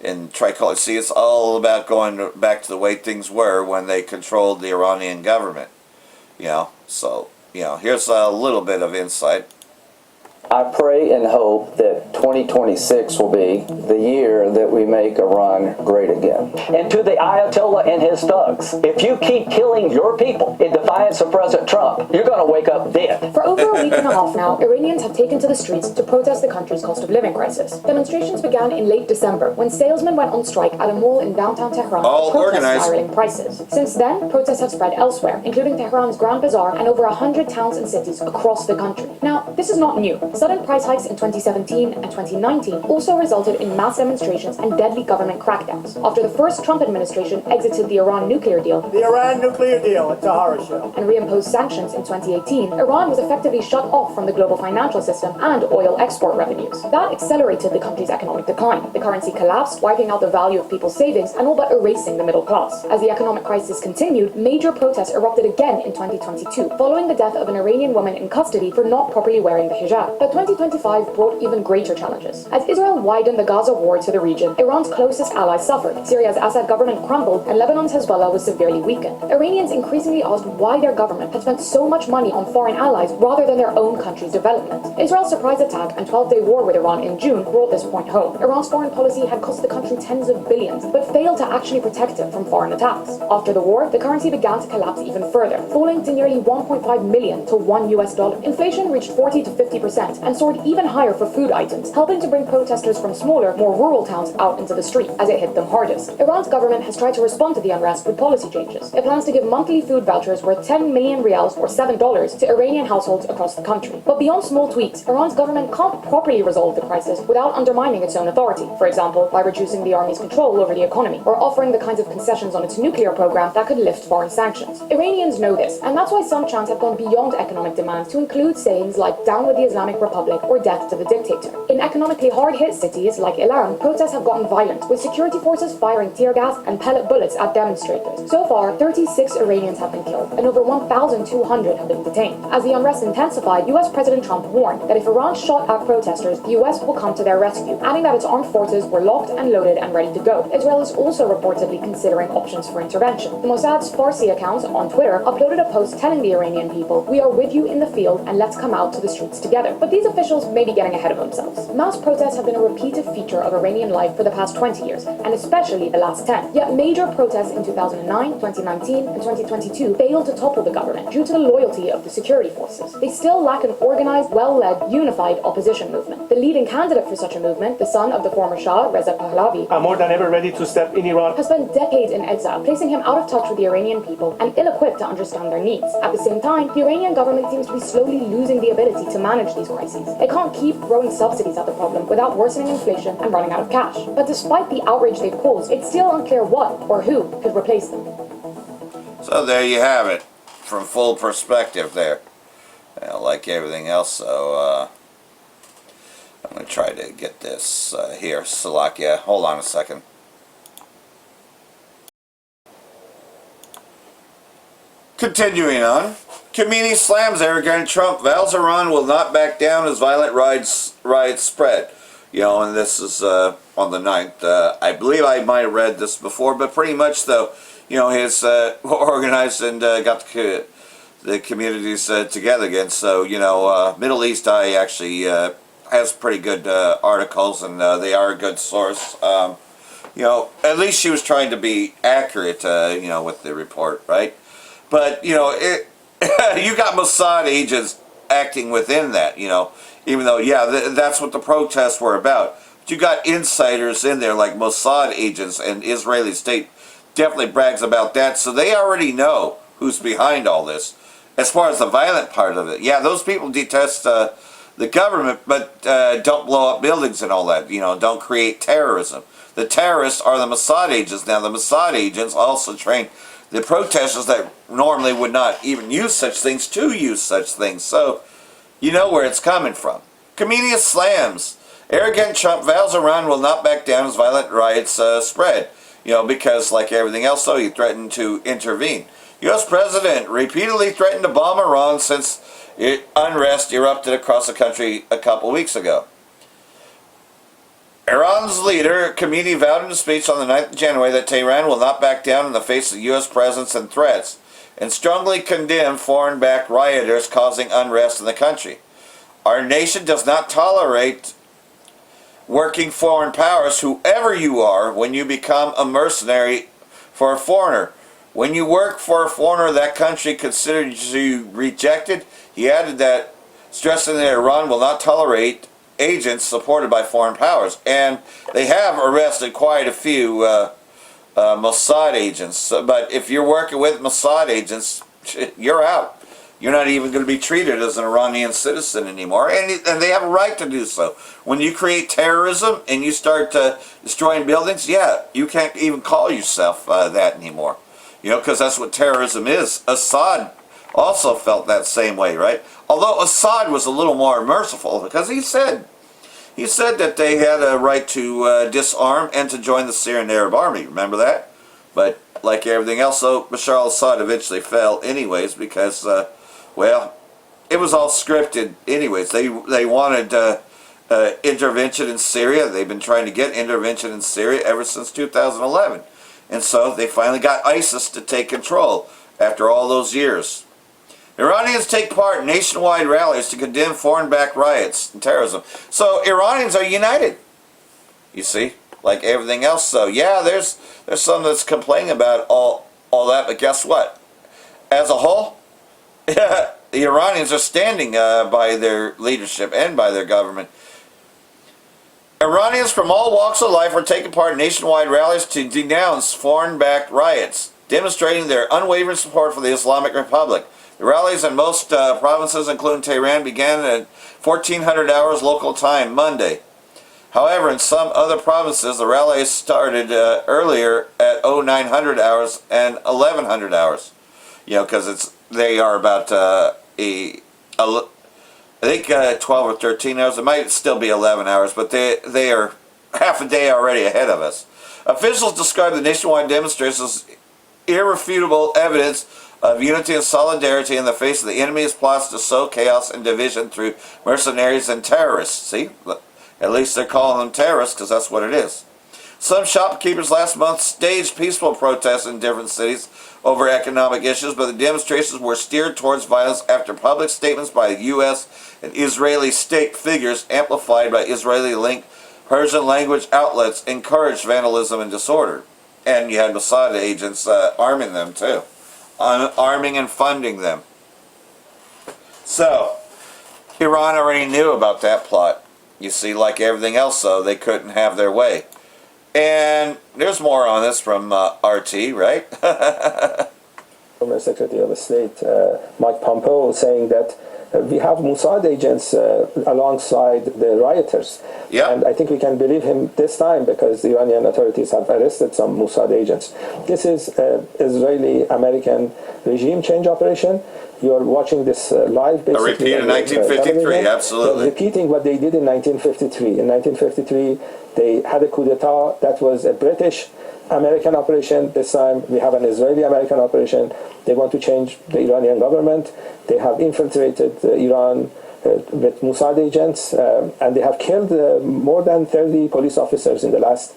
in tricolor. See, it's all about going back to the way things were when they controlled the Iranian government. You know, so, you know, here's a little bit of insight. I pray and hope that 2026 will be the year that we make Iran great again. And to the Ayatollah and his thugs, if you keep killing your people in defiance of President Trump, you're going to wake up dead. For over a week and a half now, Iranians have taken to the streets to protest the country's cost of living crisis. Demonstrations began in late December when salesmen went on strike at a mall in downtown Tehran to protest spiraling prices. Since then, protests have spread elsewhere, including Tehran's Grand Bazaar and over 100 towns and cities across the country. Now, this is not new. Sudden price hikes in 2017 and 2019 also resulted in mass demonstrations and deadly government crackdowns. After the first Trump administration exited the Iran nuclear deal, it's a horror show, and reimposed sanctions in 2018, Iran was effectively shut off from the global financial system and oil export revenues. That accelerated the country's economic decline. The currency collapsed, wiping out the value of people's savings and all but erasing the middle class. As the economic crisis continued, major protests erupted again in 2022, following the death of an Iranian woman in custody for not properly wearing the hijab. But 2025 brought even greater challenges. As Israel widened the Gaza war to the region, Iran's closest allies suffered. Syria's Assad government crumbled, and Lebanon's Hezbollah was severely weakened. Iranians increasingly asked why their government had spent so much money on foreign allies rather than their own country's development. Israel's surprise attack and 12-day war with Iran in June brought this point home. Iran's foreign policy had cost the country tens of billions, but failed to actually protect it from foreign attacks. After the war, the currency began to collapse even further, falling to nearly 1.5 million to $1 US. Inflation reached 40 to 50%, and soared even higher for food items, helping to bring protesters from smaller, more rural towns out into the street as it hit them hardest. Iran's government has tried to respond to the unrest with policy changes. It plans to give monthly food vouchers worth 10 million rials or $7 to Iranian households across the country. But beyond small tweaks, Iran's government can't properly resolve the crisis without undermining its own authority, for example, by reducing the army's control over the economy, or offering the kinds of concessions on its nuclear program that could lift foreign sanctions. Iranians know this, and that's why some chants have gone beyond economic demands to include sayings like "down with the Islamic Republic" or "death to the dictator." In economically hard-hit cities like Ilan, protests have gotten violent, with security forces firing tear gas and pellet bullets at demonstrators. So far, 36 Iranians have been killed, and over 1,200 have been detained. As the unrest intensified, US President Trump warned that if Iran shot at protesters, the US will come to their rescue, adding that its armed forces were locked and loaded and ready to go. Israel is also reportedly considering options for intervention. The Mossad's Farsi account on Twitter uploaded a post telling the Iranian people, "We are with you in the field and let's come out to the streets together." But these officials may be getting ahead of themselves. Mass protests have been a repeated feature of Iranian life for the past 20 years, and especially the last 10. Yet major protests in 2009, 2019, and 2022 failed to topple the government due to the loyalty of the security forces. They still lack an organized, well-led, unified opposition movement. The leading candidate for such a movement, the son of the former Shah, Reza Pahlavi, I'm more than ever ready to step in Iran, has spent decades in exile, placing him out of touch with the Iranian people and ill-equipped to understand their needs. At the same time, the Iranian government seems to be slowly losing the ability to manage these crises. It can't keep throwing subsidies at the problem without worsening inflation and running out of cash. But despite the outrage they've caused, it's still unclear what or who could replace them. So there you have it, from full perspective there. Like everything else, so I'm going to try to get this here. Salakia, hold on a second. Continuing on, Khomeini slams arrogant Trump, vows Iran will not back down as violent riots spread. And this is on the 9th. I believe I might have read this before, but pretty much though, his organized and got the communities together again. So, Middle East Eye actually has pretty good articles, and they are a good source. At least she was trying to be accurate, with the report, right? But, you got Mossad agents acting within that, even though, that's what the protests were about. But you got insiders in there like Mossad agents, and Israeli state definitely brags about that. So they already know who's behind all this. As far as the violent part of it, those people detest the government, but don't blow up buildings and all that. Don't create terrorism. The terrorists are the Mossad agents. Now, the Mossad agents also train the protesters that normally would not even use such things to use such things. So, you know where it's coming from. Khomeini slams. Arrogant Trump vows Iran will not back down as violent riots spread. Because like everything else, though, he threatened to intervene. U.S. President repeatedly threatened to bomb Iran since unrest erupted across the country a couple weeks ago. Iran's leader, Khomeini, vowed in a speech on the 9th of January that Tehran will not back down in the face of U.S. presence and threats, and strongly condemned foreign-backed rioters causing unrest in the country. Our nation does not tolerate working foreign powers, whoever you are, when you become a mercenary for a foreigner. When you work for a foreigner, that country considers you rejected. He added that, stressing that Iran will not tolerate agents supported by foreign powers. And they have arrested quite a few Mossad agents. But if you're working with Mossad agents, you're out. You're not even going to be treated as an Iranian citizen anymore. And they have a right to do so. When you create terrorism and you start destroying buildings, you can't even call yourself that anymore. Because that's what terrorism is. Assad also felt that same way, right? Although Assad was a little more merciful, because he said that they had a right to disarm and to join the Syrian Arab Army. Remember that? But like everything else, though, Bashar al-Assad eventually fell anyways, because, it was all scripted anyways. They wanted intervention in Syria. They've been trying to get intervention in Syria ever since 2011. And so they finally got ISIS to take control after all those years. Iranians take part in nationwide rallies to condemn foreign-backed riots and terrorism. So Iranians are united, you see, like everything else. So there's some that's complaining about all that, but guess what? As a whole, the Iranians are standing by their leadership and by their government. Iranians from all walks of life are taking part in nationwide rallies to denounce foreign-backed riots, demonstrating their unwavering support for the Islamic Republic. The rallies in most provinces, including Tehran, began at 1400 hours local time Monday. However, in some other provinces, the rallies started earlier at 0900 hours and 1100 hours. You know, because they are about I think 12 or 13 hours. It might still be 11 hours, but they are half a day already ahead of us. Officials describe the nationwide demonstrations as irrefutable evidence of unity and solidarity in the face of the enemy's plots to sow chaos and division through mercenaries and terrorists. See? At least they're calling them terrorists because that's what it is. Some shopkeepers last month staged peaceful protests in different cities over economic issues, but the demonstrations were steered towards violence after public statements by U.S. and Israeli state figures amplified by Israeli-linked Persian language outlets encouraged vandalism and disorder. And you had Mossad agents arming them too. Arming and funding them. So, Iran already knew about that plot. You see, like everything else, though, they couldn't have their way. And there's more on this from RT, right? Former Secretary of State Mike Pompeo saying that we have Mossad agents alongside the rioters. Yep. And I think we can believe him this time because the Iranian authorities have arrested some Mossad agents. This is an Israeli-American regime change operation. You're watching this live, basically. A repeat of 1953, absolutely. They're repeating what they did in 1953. In 1953, they had a coup d'etat. That was a British-American operation. This time, we have an Israeli-American operation. They want to change the Iranian government. They have infiltrated Iran with Mossad agents, and they have killed more than 30 police officers in the last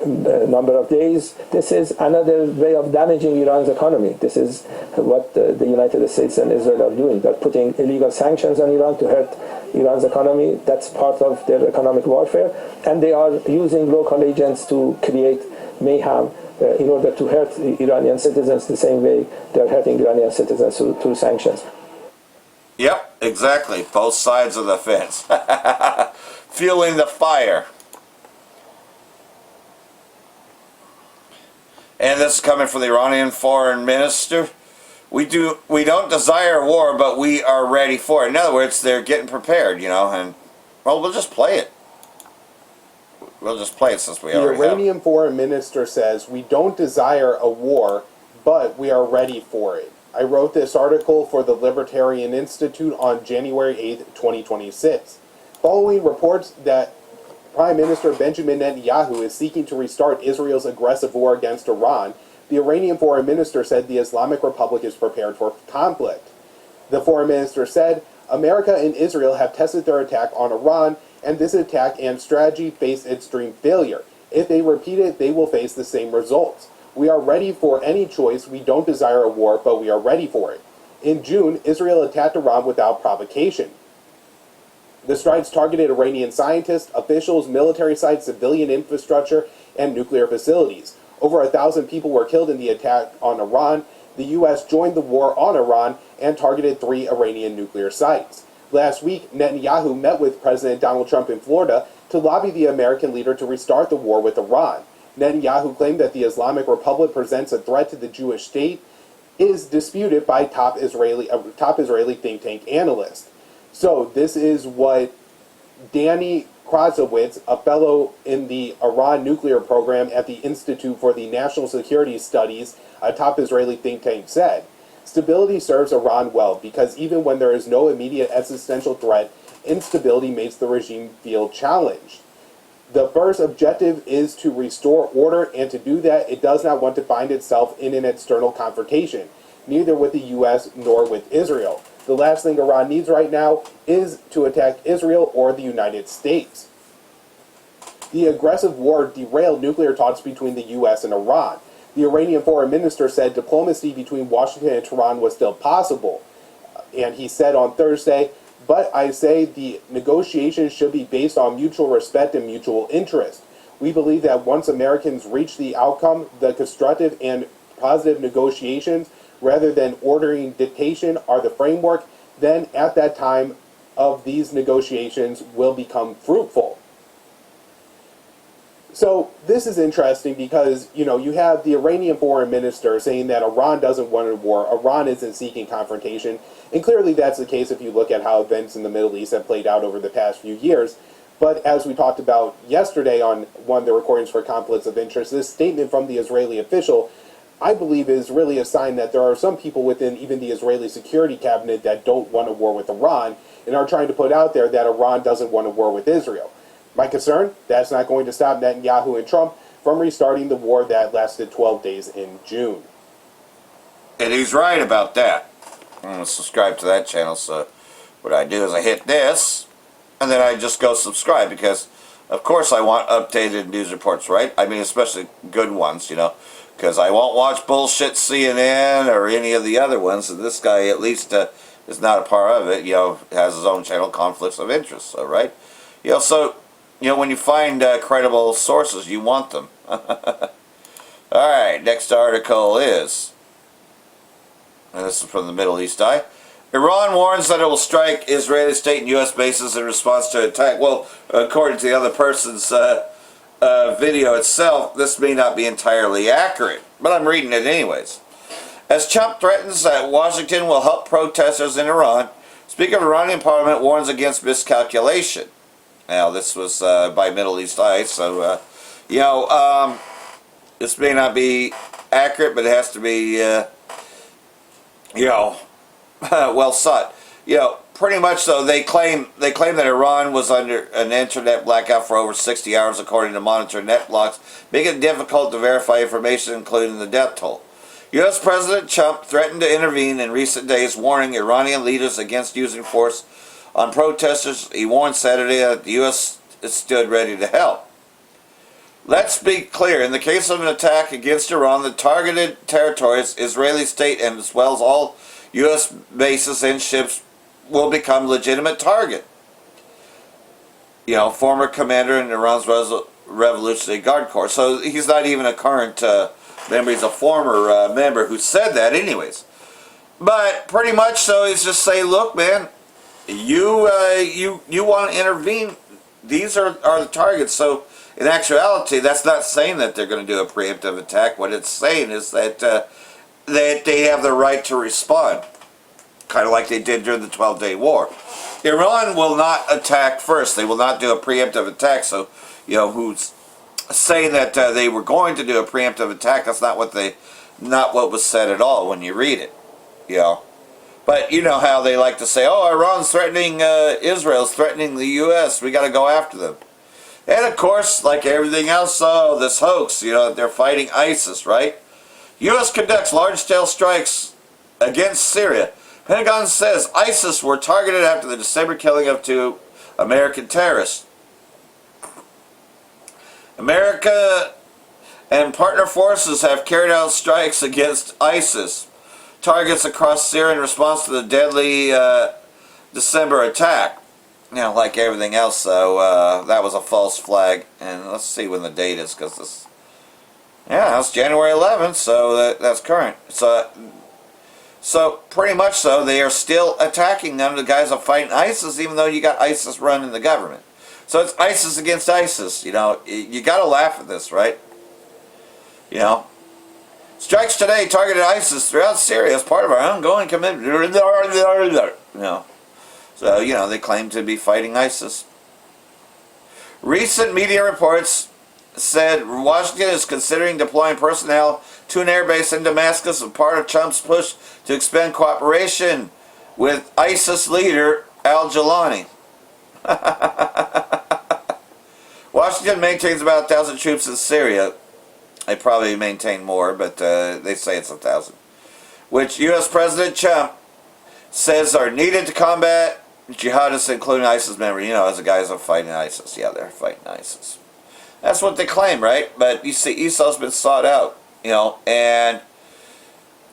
number of days. This is another way of damaging Iran's economy. This is what the United States and Israel are doing. They're putting illegal sanctions on Iran to hurt Iran's economy. That's part of their economic warfare. And they are using local agents to create mayhem in order to hurt Iranian citizens the same way they're hurting Iranian citizens through sanctions. Yep, exactly. Both sides of the fence. Fueling the fire. And this is coming from the Iranian foreign minister. We don't desire war, but we are ready for it. In other words, they're getting prepared, you know, and, well, we'll just play it. We'll just play it since we already have. The Iranian foreign minister says, we don't desire a war, but we are ready for it. I wrote this article for the Libertarian Institute on January 8, 2026. Following reports that Prime Minister Benjamin Netanyahu is seeking to restart Israel's aggressive war against Iran, the Iranian foreign minister said the Islamic Republic is prepared for conflict. The foreign minister said, America and Israel have tested their attack on Iran, and this attack and strategy faced extreme failure. If they repeat it, they will face the same results. We are ready for any choice. We don't desire a war, but we are ready for it. In June, Israel attacked Iran without provocation. The strikes targeted Iranian scientists, officials, military sites, civilian infrastructure, and nuclear facilities. Over 1,000 people were killed in the attack on Iran. The U.S. joined the war on Iran and targeted 3 Iranian nuclear sites. Last week, Netanyahu met with President Donald Trump in Florida to lobby the American leader to restart the war with Iran. Netanyahu claimed that the Islamic Republic presents a threat to the Jewish state is disputed by top Israeli think tank analysts. So this is what Danny Krasowitz, a fellow in the Iran nuclear program at the Institute for the National Security Studies, a top Israeli think tank, said. Stability serves Iran well because even when there is no immediate existential threat, instability makes the regime feel challenged. The first objective is to restore order, and to do that, it does not want to find itself in an external confrontation, neither with the U.S. nor with Israel. The last thing Iran needs right now is to attack Israel or the United States. The aggressive war derailed nuclear talks between the U.S. and Iran. The Iranian foreign minister said diplomacy between Washington and Tehran was still possible. And he said on Thursday, but I say the negotiations should be based on mutual respect and mutual interest. We believe that once Americans reach the outcome, the constructive and positive negotiations rather than ordering dictation are the framework, then at that time of these negotiations will become fruitful. So this is interesting because, you know, you have the Iranian foreign minister saying that Iran doesn't want a war, Iran isn't seeking confrontation, and clearly that's the case if you look at how events in the Middle East have played out over the past few years. But as we talked about yesterday on one of the recordings for Conflicts of Interest, this statement from the Israeli official, I believe, is really a sign that there are some people within even the Israeli security cabinet that don't want a war with Iran and are trying to put out there that Iran doesn't want a war with Israel. My concern, that's not going to stop Netanyahu and Trump from restarting the war that lasted 12 days in June. And he's right about that. I'm going to subscribe to that channel, so what I do is I hit this, and then I just go subscribe, because, of course, I want updated news reports, right? I mean, especially good ones, you know, because I won't watch bullshit CNN or any of the other ones, and this guy at least is not a part of it, you know, has his own channel, Conflicts of Interest, so, right? You know, so, you know, when you find credible sources, you want them. Alright, next article is, and this is from the Middle East Eye. Iran warns that it will strike Israeli state and U.S. bases in response to attack. Well, according to the other person's video itself, this may not be entirely accurate, but I'm reading it anyways. As Trump threatens that Washington will help protesters in Iran, Speaker of Iranian Parliament warns against miscalculation. Now, this was by Middle East Eye, so, you know, this may not be accurate, but it has to be, you know, well sought. You know, pretty much though, they claim that Iran was under an internet blackout for over 60 hours, according to monitor net blocks, making it difficult to verify information, including the death toll. U.S. President Trump threatened to intervene in recent days, warning Iranian leaders against using force on protesters. He warned Saturday that the U.S. stood ready to help. Let's be clear, in the case of an attack against Iran, the targeted territories, Israeli state, and as well as all U.S. bases and ships will become legitimate target. You know, former commander in Iran's Revolutionary Guard Corps. So he's not even a current member, he's a former member who said that anyways. But pretty much so, he's just saying, look, man, you want to intervene, these are the targets. So in actuality, that's not saying that they're going to do a preemptive attack. What it's saying is that they have the right to respond, kind of like they did during the 12-day war. Iran will not attack first. They will not do a preemptive attack. So, you know, who's saying that they were going to do a preemptive attack? That's not what was said at all when you read it. You know, but you know how they like to say, "Oh, Iran's threatening Israel's threatening the U.S. We got to go after them." And of course, like everything else, this hoax. You know, they're fighting ISIS, right? U.S. conducts large-scale strikes against Syria. Pentagon says ISIS were targeted after the December killing of 2 American terrorists. America and partner forces have carried out strikes against ISIS targets across Syria in response to the deadly December attack. You know, like everything else, though, that was a false flag. And let's see when the date is, because this... Yeah, it's January 11th, so that's current. So pretty much so, they are still attacking them. The guys are fighting ISIS, even though you got ISIS running the government. So it's ISIS against ISIS. You know, you got to laugh at this, right? You know, strikes today targeted ISIS throughout Syria as part of our ongoing commitment. You know, so you know they claim to be fighting ISIS. Recent media reports said Washington is considering deploying personnel to an airbase in Damascus as part of Trump's push to expand cooperation with ISIS leader al-Jilani. Washington maintains about 1,000 troops in Syria. They probably maintain more, but they say it's 1,000. Which U.S. President Trump says are needed to combat jihadists, including ISIS members. You know, as the guys are fighting ISIS. Yeah, they're fighting ISIS. That's what they claim, right? But you see, Esau's been sought out, you know, and,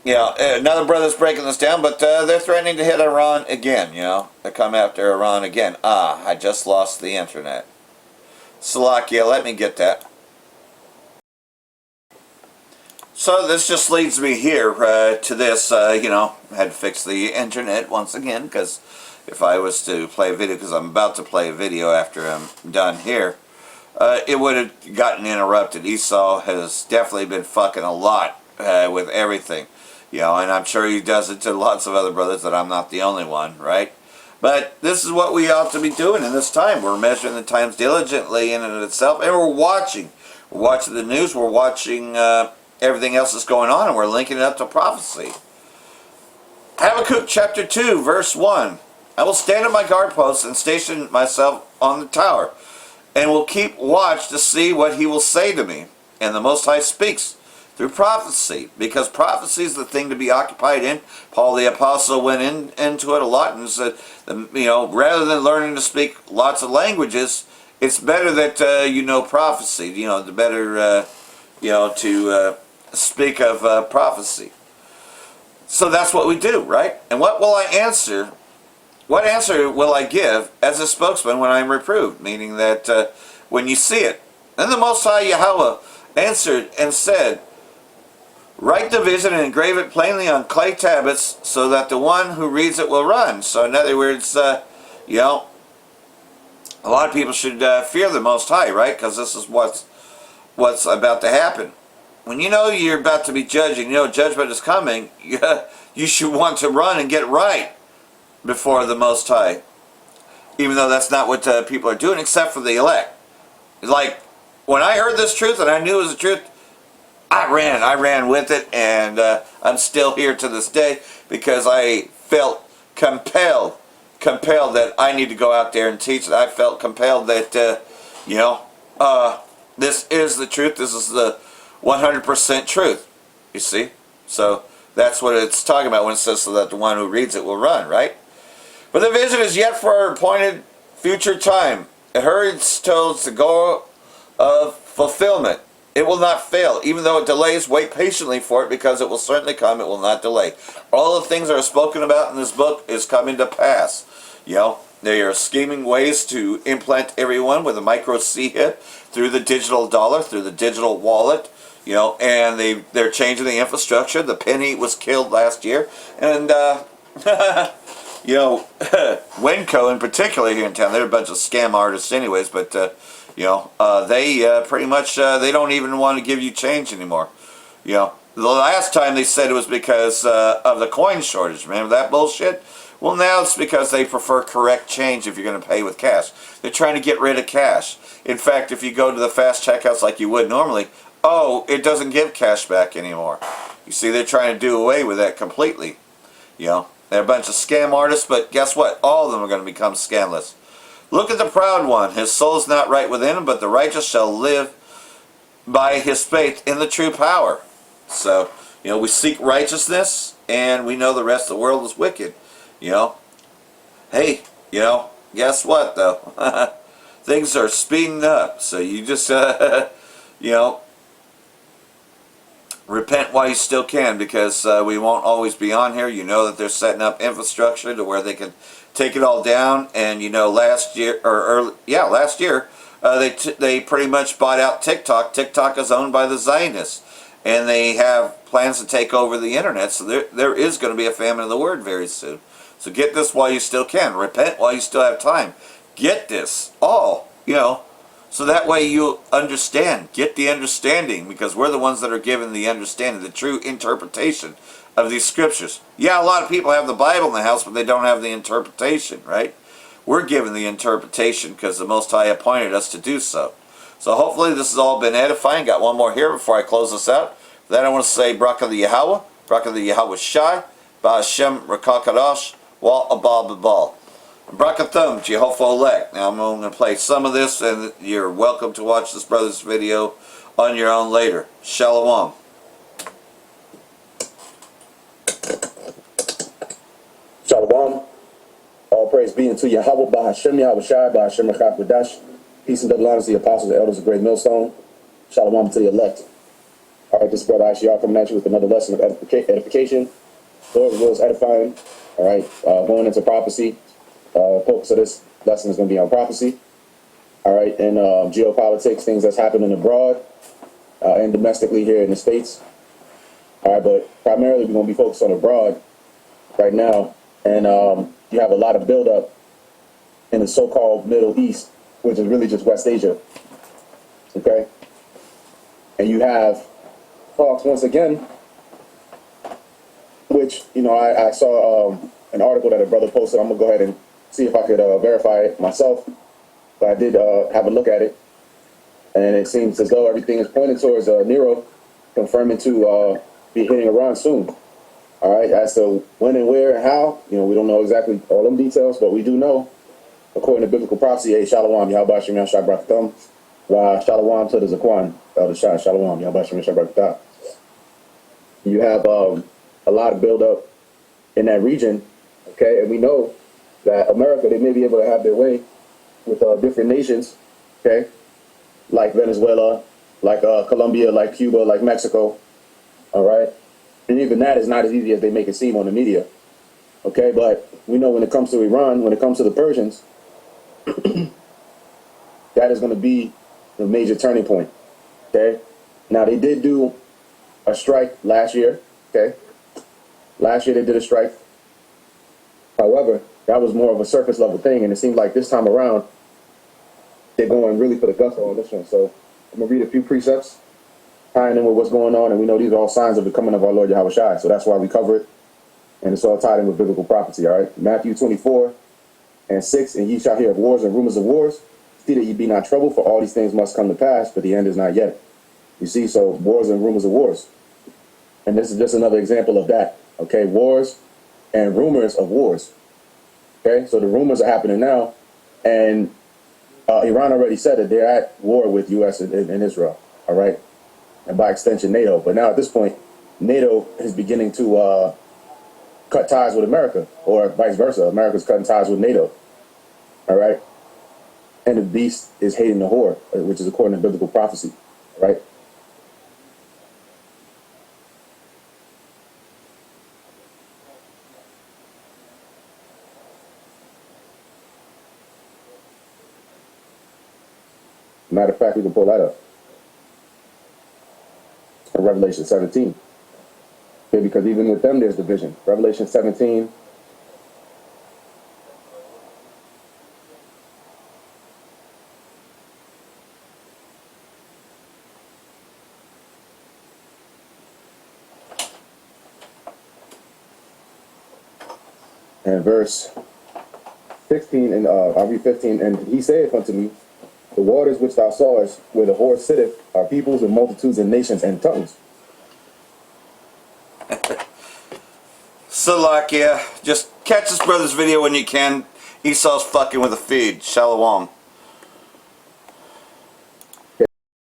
you know, another brother's breaking this down, but they're threatening to hit Iran again, you know. They come after Iran again. I just lost the internet. Salakia, let me get that. So this just leads me here to this, you know, I had to fix the internet once again, because if I was to play a video, because I'm about to play a video after I'm done here, it would have gotten interrupted. Esau has definitely been fucking a lot with everything, you know, and I'm sure he does it to lots of other brothers, that I'm not the only one, right? But this is what we ought to be doing in this time. We're measuring the times diligently in and of itself, and we're watching. We're watching the news, we're watching everything else that's going on, and we're linking it up to prophecy. Habakkuk chapter 2, verse 1. I will stand at my guard post and station myself on the tower, and will keep watch to see what he will say to me. And the Most High speaks through prophecy, because prophecy is the thing to be occupied in. Paul the Apostle went into it a lot and said, you know, rather than learning to speak lots of languages, it's better that you know prophecy. You know, the better, you know, to speak of prophecy. So that's what we do, right? And what will I answer? What answer will I give as a spokesman when I am reproved? Meaning that when you see it. Then the Most High Yahweh answered and said, write the vision and engrave it plainly on clay tablets, so that the one who reads it will run. So in other words, you know, a lot of people should fear the Most High, right? Because this is what's about to happen. When you know you're about to be judged, and you know judgment is coming, you should want to run and get right before the Most High. Even though that's not what people are doing, except for the elect. Like, when I heard this truth and I knew it was the truth, I ran with it, and I'm still here to this day, because I felt compelled that I need to go out there and teach. I felt compelled that, you know, this is the truth. This is the 100% truth, you see? So that's what it's talking about when it says, so that the one who reads it will run, right? But the vision is yet for an appointed future time. It hurries towards the goal of fulfillment. It will not fail. Even though it delays, wait patiently for it, because it will certainly come. It will not delay. All the things that are spoken about in this book is coming to pass. You know, they are scheming ways to implant everyone with a micro C-hit through the digital dollar, through the digital wallet. You know, and they're changing the infrastructure. The penny was killed last year. And, you know, Winco in particular here in town, they're a bunch of scam artists anyways, but, you know, they pretty much, they don't even want to give you change anymore. You know, the last time they said it was because of the coin shortage. Remember that bullshit? Well, now it's because they prefer correct change if you're going to pay with cash. They're trying to get rid of cash. In fact, if you go to the fast checkouts like you would normally, oh, it doesn't give cash back anymore. You see, they're trying to do away with that completely. You know, they're a bunch of scam artists, but guess what? All of them are going to become scamless. Look at the proud one. His soul is not right within him, but the righteous shall live by his faith in the true power. So, you know, we seek righteousness, and we know the rest of the world is wicked. You know, hey, you know, guess what, though? Things are speeding up, so you just, you know, repent while you still can, because we won't always be on here. You know that they're setting up infrastructure to where they can take it all down. And you know, last year, last year, they pretty much bought out TikTok. TikTok is owned by the Zionists, and they have plans to take over the internet. So there is going to be a famine of the word very soon. So get this while you still can. Repent while you still have time. Get this all, you know, so that way you understand. Get the understanding, because we're the ones that are given the understanding, the true interpretation of these scriptures. Yeah, a lot of people have the Bible in the house, but they don't have the interpretation, right? We're given the interpretation because the Most High appointed us to do so. So hopefully this has all been edifying. Got one more here before I close this out. Then I want to say Bracha the Yahweh, Bracha the Yahweh Shai, Ba'ashem Rakakadosh, Wa Abal Babal. Brakathum, Jehovah elect. Now I'm going to play some of this, and you're welcome to watch this brother's video on your own later. Shalom. Shalom. All praise be unto Yahweh, Ba'ashem Yahweh Shai, Ba'ashem Rakakadosh. Peace and double honor to the apostles, the elders, the great millstone. Shalom to the elect. All right, this brother Ashiar coming at you with another lesson of edification. Lord wills edifying. All right, going into prophecy. Focus of this lesson is going to be on prophecy. All right, and geopolitics, things that's happening abroad and domestically here in the States. All right, but primarily we're going to be focused on abroad right now. And you have a lot of buildup in the so-called Middle East, which is really just West Asia. Okay? And you have talks once again, which, you know, I saw an article that a brother posted. I'm going to go ahead and see if I could verify it myself. But I did have a look at it. And it seems as though everything is pointing towards Nero confirming to be hitting Iran soon. All right, as to when and where and how, you know, we don't know exactly all them details, but we do know, according to biblical prophecy, hey, Shalom, Yahweh Shem Yahshua Brakatam, Wa Shalom to the Zakwan, Elder Shah, Shalom, Yahweh Shem Yahshua Brakatam. You have a lot of buildup in that region, okay, and we know that America, they may be able to have their way with different nations, okay, like Venezuela, like Colombia, like Cuba, like Mexico, all right? And even that is not as easy as they make it seem on the media, okay? But we know when it comes to Iran, when it comes to the Persians, that is going to be the major turning point, okay? Now, they did do a strike last year, okay? Last year they did a strike. However, that was more of a surface level thing, and it seems like this time around, they're going really for the gusto on this one. So I'm going to read a few precepts, tying in with what's going on, and we know these are all signs of the coming of our Lord Yahweh Shai, so that's why we cover it, and it's all tied in with biblical prophecy, all right? Matthew 24:6, and ye shall hear of wars and rumors of wars. See that ye be not troubled, for all these things must come to pass, but the end is not yet. You see, so wars and rumors of wars. And this is just another example of that, okay? Wars and rumors of wars, okay? So the rumors are happening now, and Iran already said that they're at war with U.S. and Israel, all right? And by extension, NATO. But now at this point, NATO is beginning to cut ties with America, or vice versa. America's cutting ties with NATO, all right? And the beast is hating the whore, which is according to biblical prophecy, right? Matter of fact, we can pull that up. In Revelation 17. Okay, because even with them, there's division. Revelation 17. And verse 16, and I'll read 15. And he saith unto me, the waters which thou sawest, where the whore sitteth, are peoples and multitudes and nations and tongues. Salakia, just catch this brother's video when you can. Esau's fucking with a feed. Shalom.